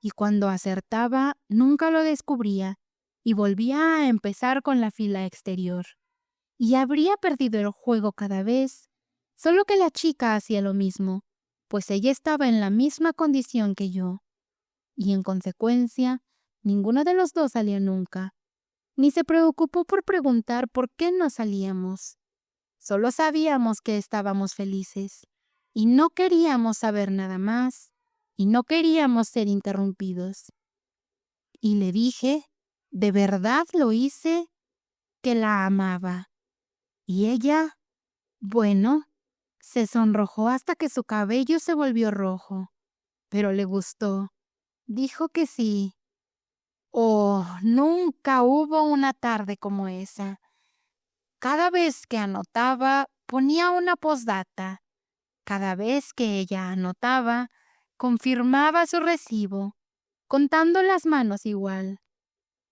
Y cuando acertaba, nunca lo descubría y volvía a empezar con la fila exterior. Y habría perdido el juego cada vez, solo que la chica hacía lo mismo, pues ella estaba en la misma condición que yo. Y en consecuencia, ninguno de los dos salió nunca, ni se preocupó por preguntar por qué no salíamos. Solo sabíamos que estábamos felices, y no queríamos saber nada más, y no queríamos ser interrumpidos. Y le dije, de verdad lo hice, que la amaba. Y ella, bueno, se sonrojó hasta que su cabello se volvió rojo, pero le gustó. Dijo que sí. Oh, nunca hubo una tarde como esa. Cada vez que anotaba, ponía una postdata. Cada vez que ella anotaba, confirmaba su recibo, contando las manos igual.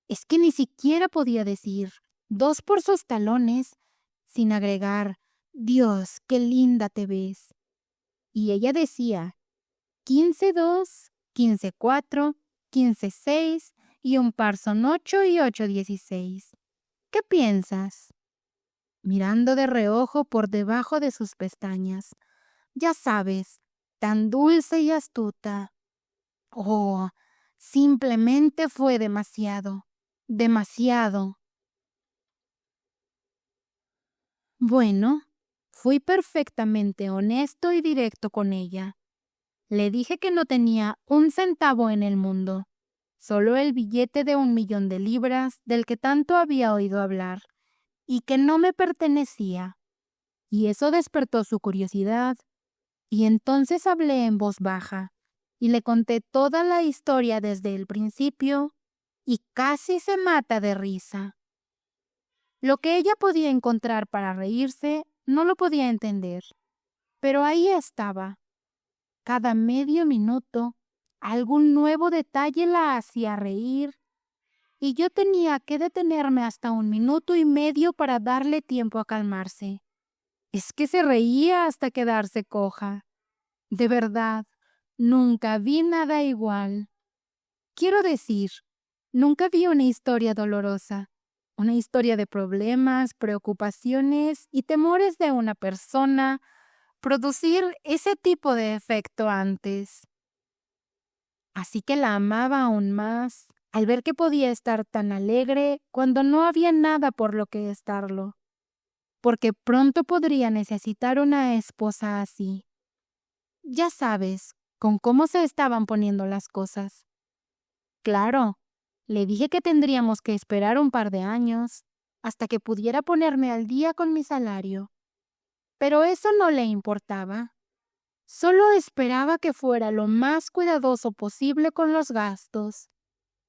Es que ni siquiera podía decir 2 por sus talones, sin agregar, Dios, qué linda te ves. Y ella decía, 15-2, 15-4, 15-6 y un par son 8 y 8-16. ¿Qué piensas? Mirando de reojo por debajo de sus pestañas. Ya sabes, tan dulce y astuta. Oh, simplemente fue demasiado, demasiado. Bueno, fui perfectamente honesto y directo con ella. Le dije que no tenía un centavo en el mundo, solo el billete de 1 millón de libras del que tanto había oído hablar, y que no me pertenecía. Y eso despertó su curiosidad. Y entonces hablé en voz baja y le conté toda la historia desde el principio y casi se mata de risa. Lo que ella podía encontrar para reírse no lo podía entender, pero ahí estaba. Cada medio minuto algún nuevo detalle la hacía reír y yo tenía que detenerme hasta 1 minuto y medio para darle tiempo a calmarse. Es que se reía hasta quedarse coja. De verdad, nunca vi nada igual. Quiero decir, nunca vi una historia dolorosa, una historia de problemas, preocupaciones y temores de una persona producir ese tipo de efecto antes. Así que la amaba aún más al ver que podía estar tan alegre cuando no había nada por lo que estarlo, porque pronto podría necesitar una esposa así. Ya sabes, con cómo se estaban poniendo las cosas. Claro, le dije que tendríamos que esperar un par de años hasta que pudiera ponerme al día con mi salario. Pero eso no le importaba. Solo esperaba que fuera lo más cuidadoso posible con los gastos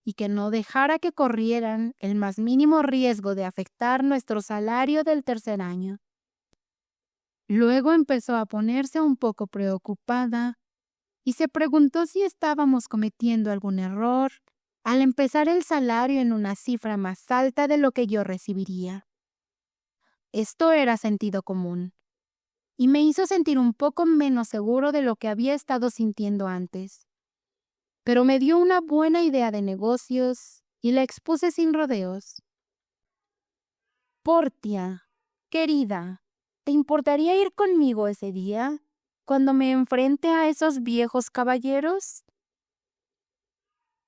y que no dejara que corrieran el más mínimo riesgo de afectar nuestro salario del tercer año. Luego empezó a ponerse un poco preocupada y se preguntó si estábamos cometiendo algún error al empezar el salario en una cifra más alta de lo que yo recibiría. Esto era sentido común, y me hizo sentir un poco menos seguro de lo que había estado sintiendo antes. Pero me dio una buena idea de negocios y la expuse sin rodeos. Portia, querida, ¿te importaría ir conmigo ese día, cuando me enfrente a esos viejos caballeros?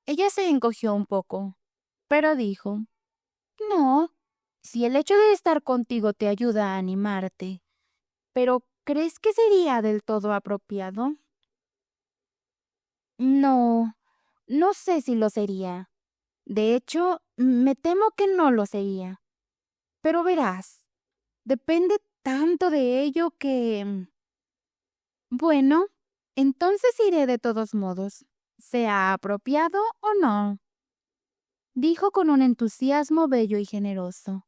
Ella se encogió un poco, pero dijo, no, Si el hecho de estar contigo te ayuda a animarte, pero ¿crees que sería del todo apropiado? No, no sé si lo sería. De hecho, me temo que no lo sería. Pero verás, depende tanto de ello que... Bueno, entonces iré de todos modos, sea apropiado o no, dijo con un entusiasmo bello y generoso.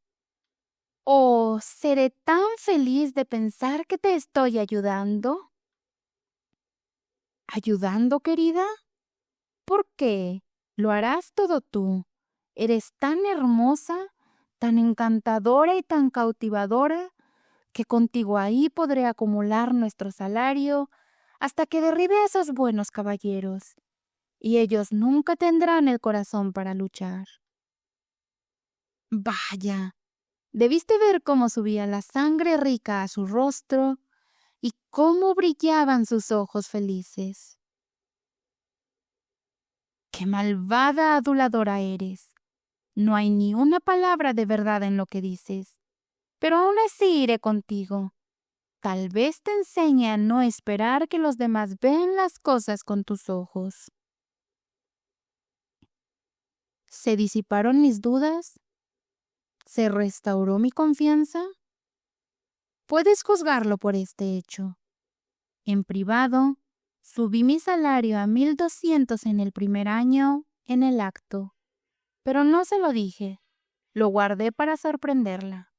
Oh, seré tan feliz de pensar que te estoy ayudando. ¿Ayudando, querida? ¿Por qué? Lo harás todo tú. Eres tan hermosa, tan encantadora y tan cautivadora que contigo ahí podré acumular nuestro salario hasta que derribe a esos buenos caballeros, y ellos nunca tendrán el corazón para luchar. Vaya, debiste ver cómo subía la sangre rica a su rostro y cómo brillaban sus ojos felices. ¡Qué malvada aduladora eres! No hay ni una palabra de verdad en lo que dices, pero aún así iré contigo. Tal vez te enseñe a no esperar que los demás vean las cosas con tus ojos. ¿Se disiparon mis dudas? ¿Se restauró mi confianza? Puedes juzgarlo por este hecho. En privado, subí mi salario a 1,200 en el primer año en el acto, pero no se lo dije. Lo guardé para sorprenderla.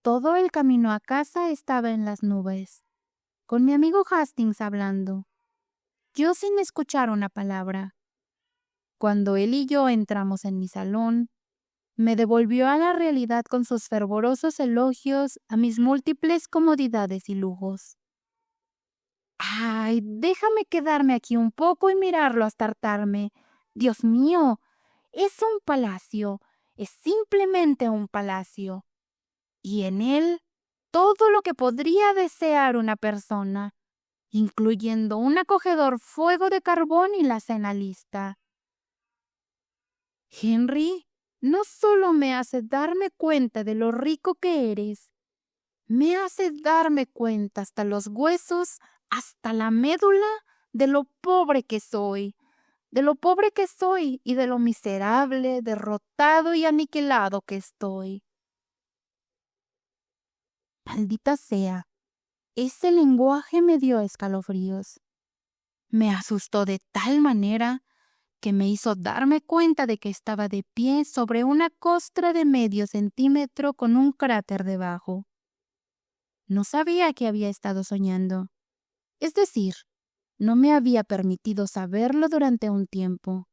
Todo el camino a casa estaba en las nubes, con mi amigo Hastings hablando, yo sin escuchar una palabra. Cuando él y yo entramos en mi salón, me devolvió a la realidad con sus fervorosos elogios a mis múltiples comodidades y lujos. Ay, déjame quedarme aquí un poco y mirarlo hasta hartarme. Dios mío, es un palacio, es simplemente un palacio. Y en él todo lo que podría desear una persona, incluyendo un acogedor fuego de carbón y la cena lista. Henry, no solo me hace darme cuenta de lo rico que eres, me hace darme cuenta hasta los huesos, hasta la médula, de lo pobre que soy, de lo pobre que soy y de lo miserable, derrotado y aniquilado que estoy. Maldita sea, ese lenguaje me dio escalofríos. Me asustó de tal manera que me hizo darme cuenta de que estaba de pie sobre una costra de medio centímetro con un cráter debajo. No sabía que había estado soñando. Es decir, no me había permitido saberlo durante un tiempo.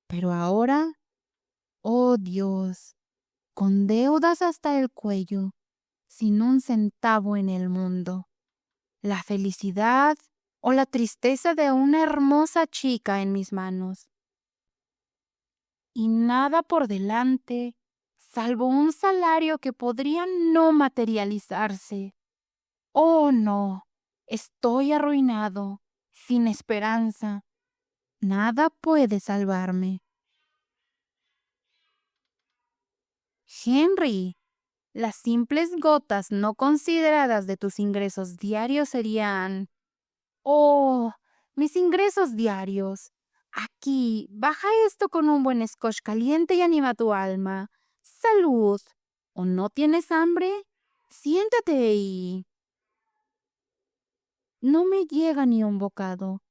Pero ahora, oh Dios, con deudas hasta el cuello, sin un centavo en el mundo, la felicidad o la tristeza de una hermosa chica en mis manos. Y nada por delante, salvo un salario que podría no materializarse. Oh, no, estoy arruinado, sin esperanza. Nada puede salvarme. Henry, las simples gotas no consideradas de tus ingresos diarios serían... Oh, mis ingresos diarios. Aquí, baja esto con un buen scotch caliente y anima tu alma. Salud. ¿O no tienes hambre? Siéntate y... No me llega ni un bocado.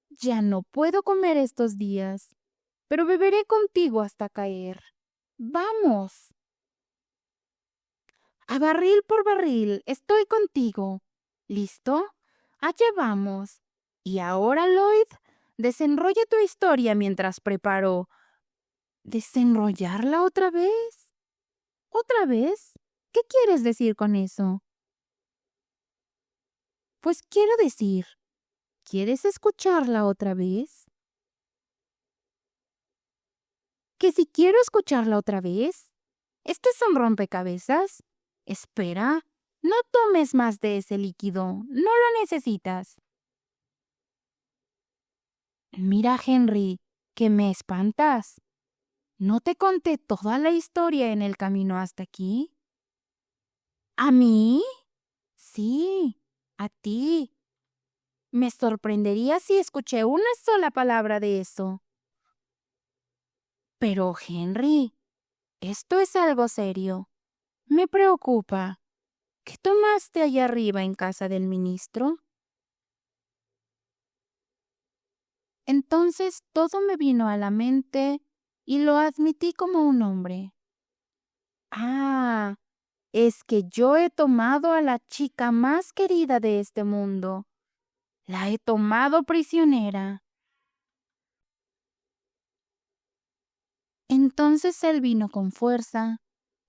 Ya no puedo comer estos días, pero beberé contigo hasta caer. Vamos. A barril por barril, estoy contigo. ¿Listo? Allá vamos. Y ahora, Lloyd, desenrolla tu historia mientras preparo. ¿Desenrollarla otra vez? ¿Otra vez? ¿Qué quieres decir con eso? Pues quiero decir, ¿quieres escucharla otra vez? ¿Que si quiero escucharla otra vez? ¿Esto es un rompecabezas? Espera, no tomes más de ese líquido, no lo necesitas. Mira, Henry, que me espantas. ¿No te conté toda la historia en el camino hasta aquí? ¿A mí? Sí, a ti. Me sorprendería si escuché una sola palabra de eso. Pero, Henry, esto es algo serio. Me preocupa. ¿Qué tomaste allá arriba en casa del ministro? Entonces todo me vino a la mente y lo admití como un hombre. Ah, es que yo he tomado a la chica más querida de este mundo. La he tomado prisionera. Entonces él vino con fuerza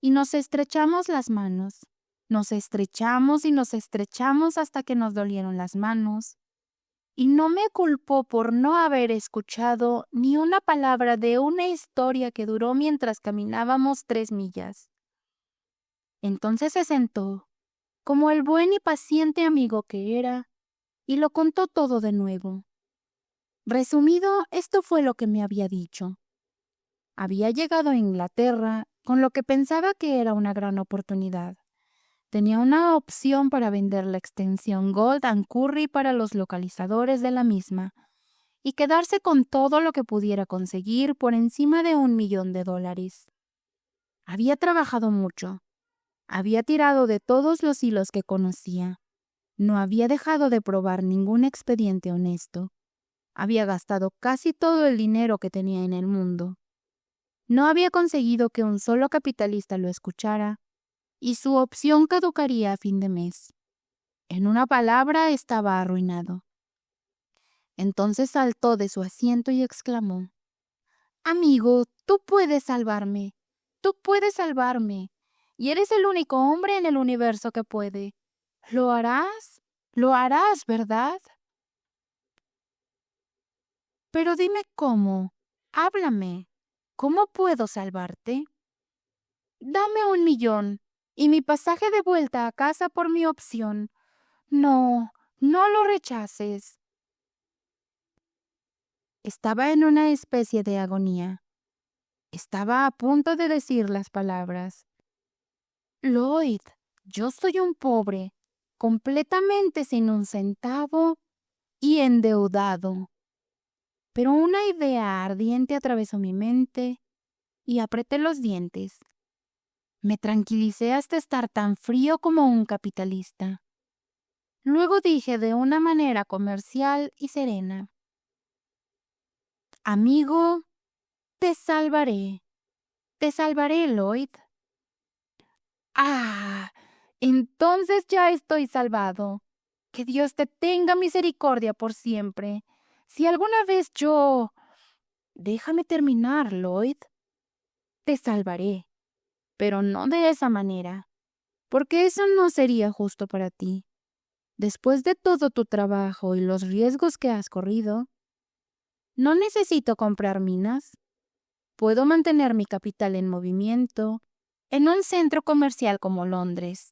y nos estrechamos las manos. Nos estrechamos y nos estrechamos hasta que nos dolieron las manos. Y no me culpó por no haber escuchado ni una palabra de una historia que duró mientras caminábamos 3 millas. Entonces se sentó, como el buen y paciente amigo que era, y lo contó todo de nuevo. Resumido, esto fue lo que me había dicho. Había llegado a Inglaterra con lo que pensaba que era una gran oportunidad. Tenía una opción para vender la extensión Gold and Curry para los localizadores de la misma y quedarse con todo lo que pudiera conseguir por encima de $1,000,000. Había trabajado mucho. Había tirado de todos los hilos que conocía. No había dejado de probar ningún expediente honesto. Había gastado casi todo el dinero que tenía en el mundo. No había conseguido que un solo capitalista lo escuchara, y su opción caducaría a fin de mes. En una palabra, estaba arruinado. Entonces saltó de su asiento y exclamó: Amigo, tú puedes salvarme. Tú puedes salvarme. Y eres el único hombre en el universo que puede. ¿Lo harás? Lo harás, ¿verdad? Pero dime cómo. Háblame. ¿Cómo puedo salvarte? Dame 1,000,000 y mi pasaje de vuelta a casa por mi opción. No, no lo rechaces. Estaba en una especie de agonía. Estaba a punto de decir las palabras: Lloyd, yo soy un pobre, completamente sin un centavo y endeudado. Pero una idea ardiente atravesó mi mente y apreté los dientes. Me tranquilicé hasta estar tan frío como un capitalista. Luego dije de una manera comercial y serena: Amigo, te salvaré. Te salvaré, Lloyd. Ah, entonces ya estoy salvado. Que Dios te tenga misericordia por siempre. Si alguna vez yo... Déjame terminar, Lloyd. Te salvaré, pero no de esa manera, porque eso no sería justo para ti. Después de todo tu trabajo y los riesgos que has corrido, no necesito comprar minas. Puedo mantener mi capital en movimiento en un centro comercial como Londres.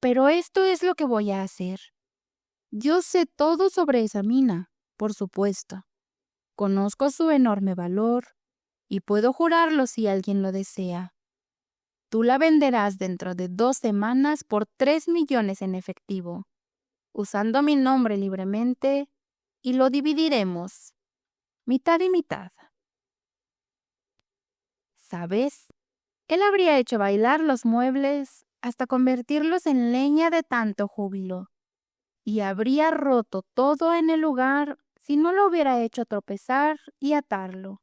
Pero esto es lo que voy a hacer. Yo sé todo sobre esa mina, por supuesto. Conozco su enorme valor y puedo jurarlo si alguien lo desea. Tú la venderás dentro de 2 semanas por 3,000,000 en efectivo, usando mi nombre libremente, y lo dividiremos, mitad y mitad. ¿Sabes? Él habría hecho bailar los muebles hasta convertirlos en leña de tanto júbilo, y habría roto todo en el lugar si no lo hubiera hecho tropezar y atarlo.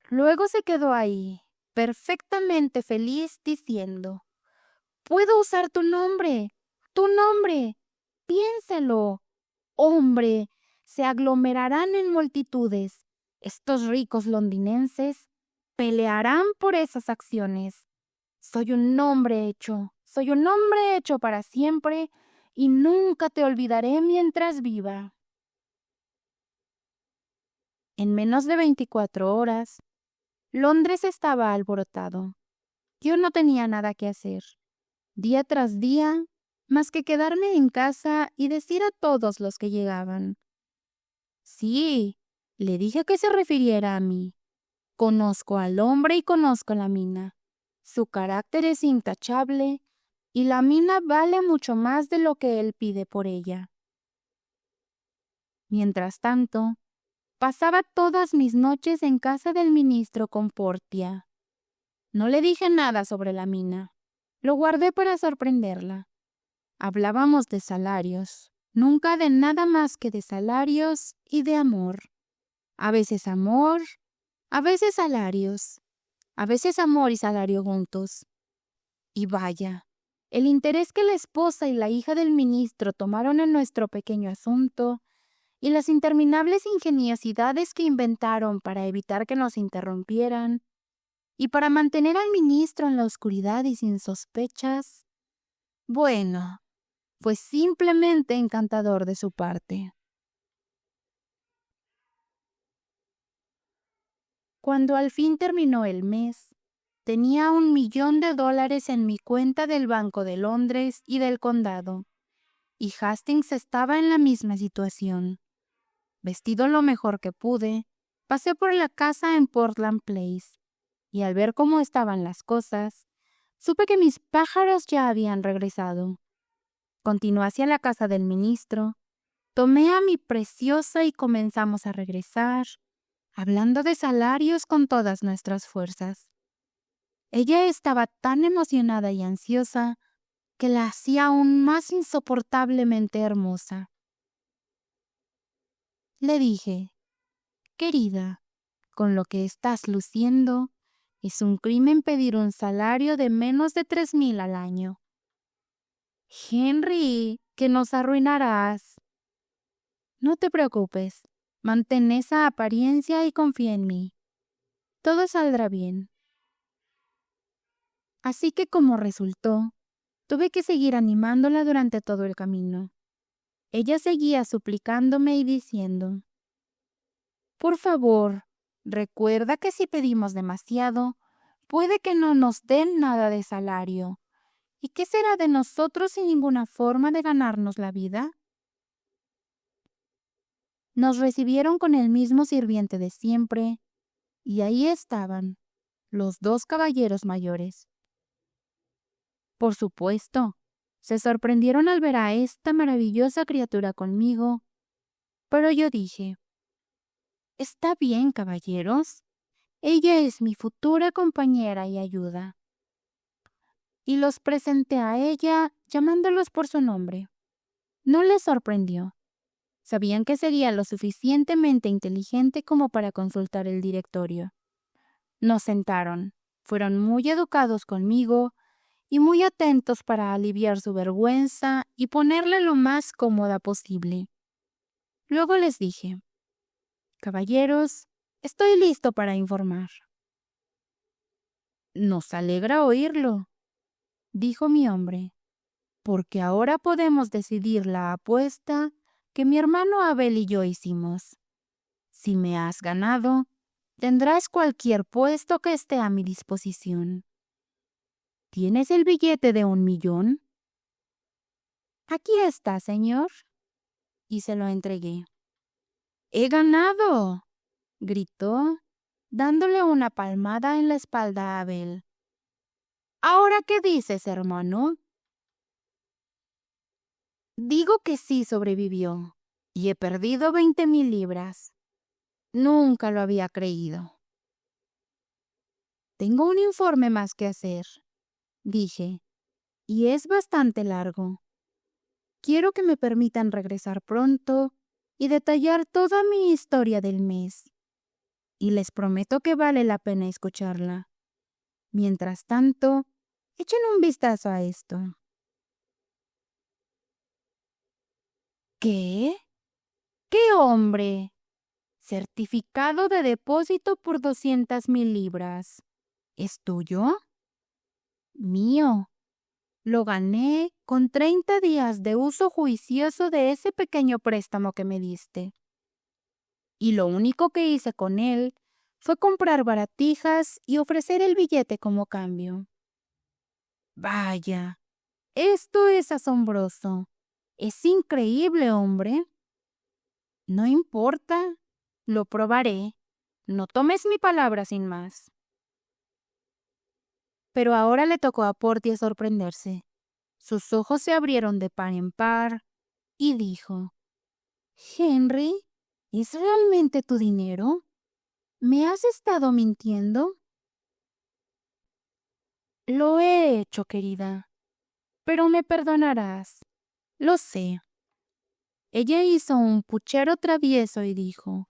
Luego se quedó ahí, perfectamente feliz, diciendo: Puedo usar tu nombre, tu nombre. Piénselo. Hombre, se aglomerarán en multitudes. Estos ricos londinenses pelearán por esas acciones. Soy un hombre hecho para siempre y nunca te olvidaré mientras viva. En menos de 24 horas, Londres estaba alborotado. Yo no tenía nada que hacer, día tras día, más que quedarme en casa y decir a todos los que llegaban: Sí, Le dije que se refiriera a mí. Conozco al hombre y conozco la mina. Su carácter es intachable y la mina vale mucho más de lo que él pide por ella. Mientras tanto, pasaba todas mis noches en casa del ministro con Portia. No le dije nada sobre la mina. Lo guardé para sorprenderla. Hablábamos de salarios, nunca de nada más que de salarios y de amor. A veces amor, a veces salarios, a veces amor y salario juntos. Y vaya, el interés que la esposa y la hija del ministro tomaron en nuestro pequeño asunto y las interminables ingeniosidades que inventaron para evitar que nos interrumpieran y para mantener al ministro en la oscuridad y sin sospechas, bueno, fue simplemente encantador de su parte. Cuando al fin terminó el mes, tenía $1,000,000 en mi cuenta del Banco de Londres y del condado, y Hastings estaba en la misma situación. Vestido lo mejor que pude, pasé por la casa en Portland Place, y al ver cómo estaban las cosas, supe que mis pájaros ya habían regresado. Continué hacia la casa del ministro, tomé a mi preciosa y comenzamos a regresar, hablando de salarios con todas nuestras fuerzas. Ella estaba tan emocionada y ansiosa que la hacía aún más insoportablemente hermosa. Le dije, querida, con lo que estás luciendo, es un crimen pedir un salario de menos de 3,000 al año. Henry, que nos arruinarás. No te preocupes, mantén esa apariencia y confía en mí. Todo saldrá bien. Así que como resultó, tuve que seguir animándola durante todo el camino. Ella seguía suplicándome y diciendo, por favor, recuerda que si pedimos demasiado, puede que no nos den nada de salario. ¿Y qué será de nosotros sin ninguna forma de ganarnos la vida? Nos recibieron con el mismo sirviente de siempre, y ahí estaban, los 2 caballeros mayores. Por supuesto, se sorprendieron al ver a esta maravillosa criatura conmigo, pero yo dije, está bien, caballeros, ella es mi futura compañera y ayuda. Y los presenté a ella llamándolos por su nombre. No les sorprendió. Sabían que sería lo suficientemente inteligente como para consultar el directorio. Nos sentaron, fueron muy educados conmigo y muy atentos para aliviar su vergüenza y ponerla lo más cómoda posible. Luego les dije, caballeros, estoy listo para informar. Nos alegra oírlo, dijo mi hombre, porque ahora podemos decidir la apuesta que mi hermano Abel y yo hicimos. Si me has ganado, tendrás cualquier puesto que esté a mi disposición. ¿Tienes el billete de 1,000,000? Aquí está, señor. Y se lo entregué. ¡He ganado!, gritó, dándole una palmada en la espalda a Abel. ¿Ahora qué dices, hermano? Digo que sí sobrevivió, y he perdido 20,000 libras. Nunca lo había creído. Tengo un informe más que hacer, dije, y es bastante largo. Quiero que me permitan regresar pronto y detallar toda mi historia del mes. Y les prometo que vale la pena escucharla. Mientras tanto, echen un vistazo a esto. ¿Qué? ¿Qué hombre? Certificado de depósito por 200,000 libras. ¿Es tuyo? Mío. Lo gané con 30 días de uso juicioso de ese pequeño préstamo que me diste. Y lo único que hice con él fue comprar baratijas y ofrecer el billete como cambio. Vaya, esto es asombroso. Es increíble, hombre. No importa. Lo probaré. No tomes mi palabra sin más. Pero ahora le tocó a Portia sorprenderse. Sus ojos se abrieron de par en par y dijo: Henry, ¿es realmente tu dinero? ¿Me has estado mintiendo? Lo he hecho, querida, pero me perdonarás. Lo sé. Ella hizo un puchero travieso y dijo: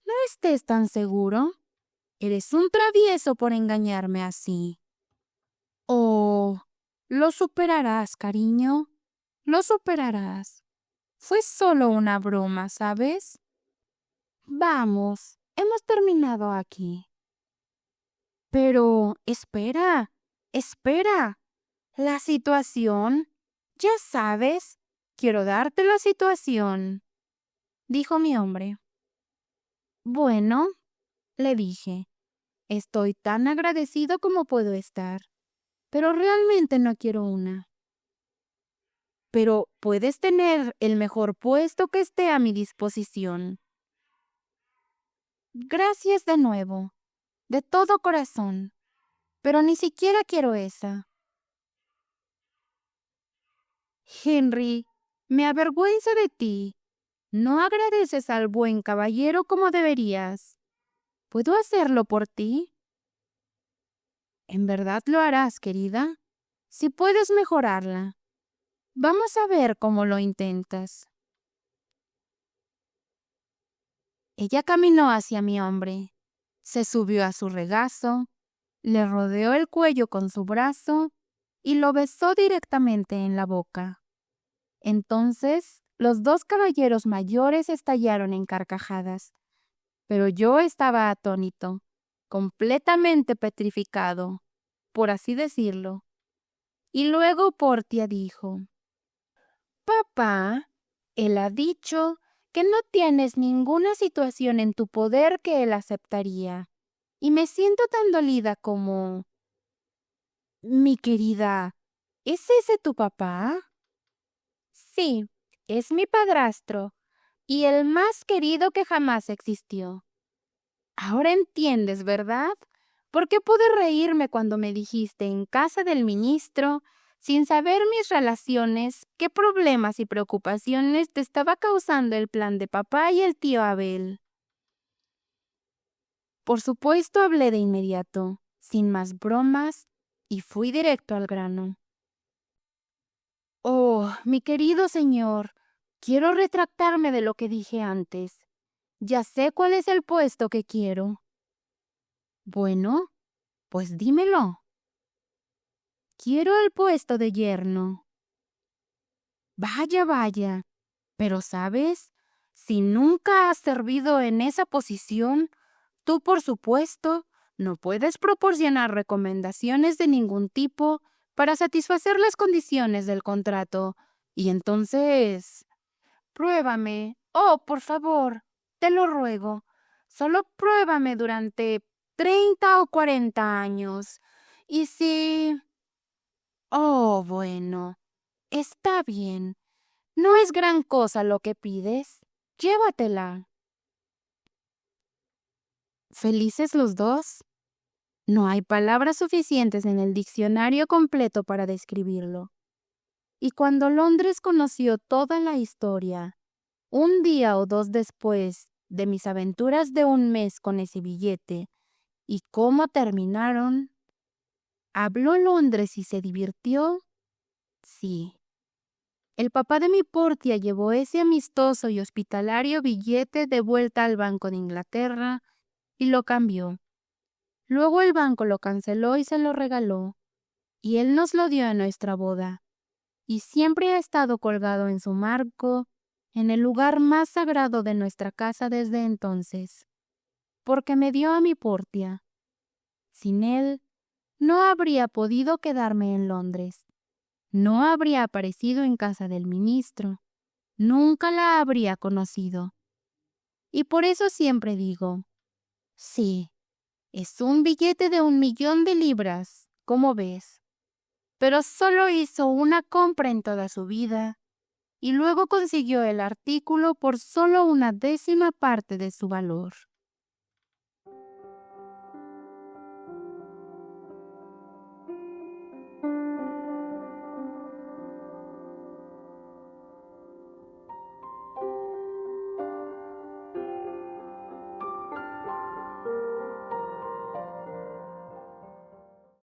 No estés tan seguro. Eres un travieso por engañarme así. Oh, lo superarás, cariño. Lo superarás. Fue solo una broma, ¿sabes? Vamos, hemos terminado aquí. Pero, espera, espera. La situación. Ya sabes, quiero darte la situación, dijo mi hombre. Bueno, le dije, estoy tan agradecido como puedo estar, pero realmente no quiero una. Pero puedes tener el mejor puesto que esté a mi disposición. Gracias de nuevo, de todo corazón, pero ni siquiera quiero esa. Henry, me avergüenza de ti. No agradeces al buen caballero como deberías. ¿Puedo hacerlo por ti? ¿En verdad lo harás, querida? Si puedes mejorarla. Vamos a ver cómo lo intentas. Ella caminó hacia mi hombre, se subió a su regazo, le rodeó el cuello con su brazo y lo besó directamente en la boca. Entonces, los dos caballeros mayores estallaron en carcajadas, pero yo estaba atónito, completamente petrificado, por así decirlo. Y luego Portia dijo: Papá, él ha dicho que no tienes ninguna situación en tu poder que él aceptaría. Y me siento tan dolida como... Mi querida, ¿es ese tu papá? Sí, es mi padrastro, y el más querido que jamás existió. Ahora entiendes, ¿verdad? ¿Por qué pude reírme cuando me dijiste en casa del ministro, sin saber mis relaciones, qué problemas y preocupaciones te estaba causando el plan de papá y el tío Abel? Por supuesto, hablé de inmediato, sin más bromas, y fui directo al grano. Oh, mi querido señor, quiero retractarme de lo que dije antes. Ya sé cuál es el puesto que quiero. Bueno, pues dímelo. Quiero el puesto de yerno. Vaya, vaya. Pero, ¿sabes? Si nunca has servido en esa posición, tú, por supuesto, no puedes proporcionar recomendaciones de ningún tipo para satisfacer las condiciones del contrato. Y entonces... Pruébame. Oh, por favor, te lo ruego. Solo pruébame durante 30 o 40 años. Y si... Oh, bueno, está bien. No es gran cosa lo que pides. Llévatela. ¿Felices los dos? No hay palabras suficientes en el diccionario completo para describirlo. Y cuando Londres conoció toda la historia, un día o dos después de mis aventuras de un mes con ese billete y cómo terminaron, ¿habló Londres y se divirtió? Sí. El papá de mi Portia llevó ese amistoso y hospitalario billete de vuelta al Banco de Inglaterra y lo cambió. Luego el banco lo canceló y se lo regaló, y él nos lo dio en nuestra boda, y siempre ha estado colgado en su marco, en el lugar más sagrado de nuestra casa desde entonces, porque me dio a mi Portia. Sin él, no habría podido quedarme en Londres, no habría aparecido en casa del ministro, nunca la habría conocido. Y por eso siempre digo, sí, es un billete de 1.000.000 de libras, como ves, pero solo hizo una compra en toda su vida y luego consiguió el artículo por solo una décima parte de su valor.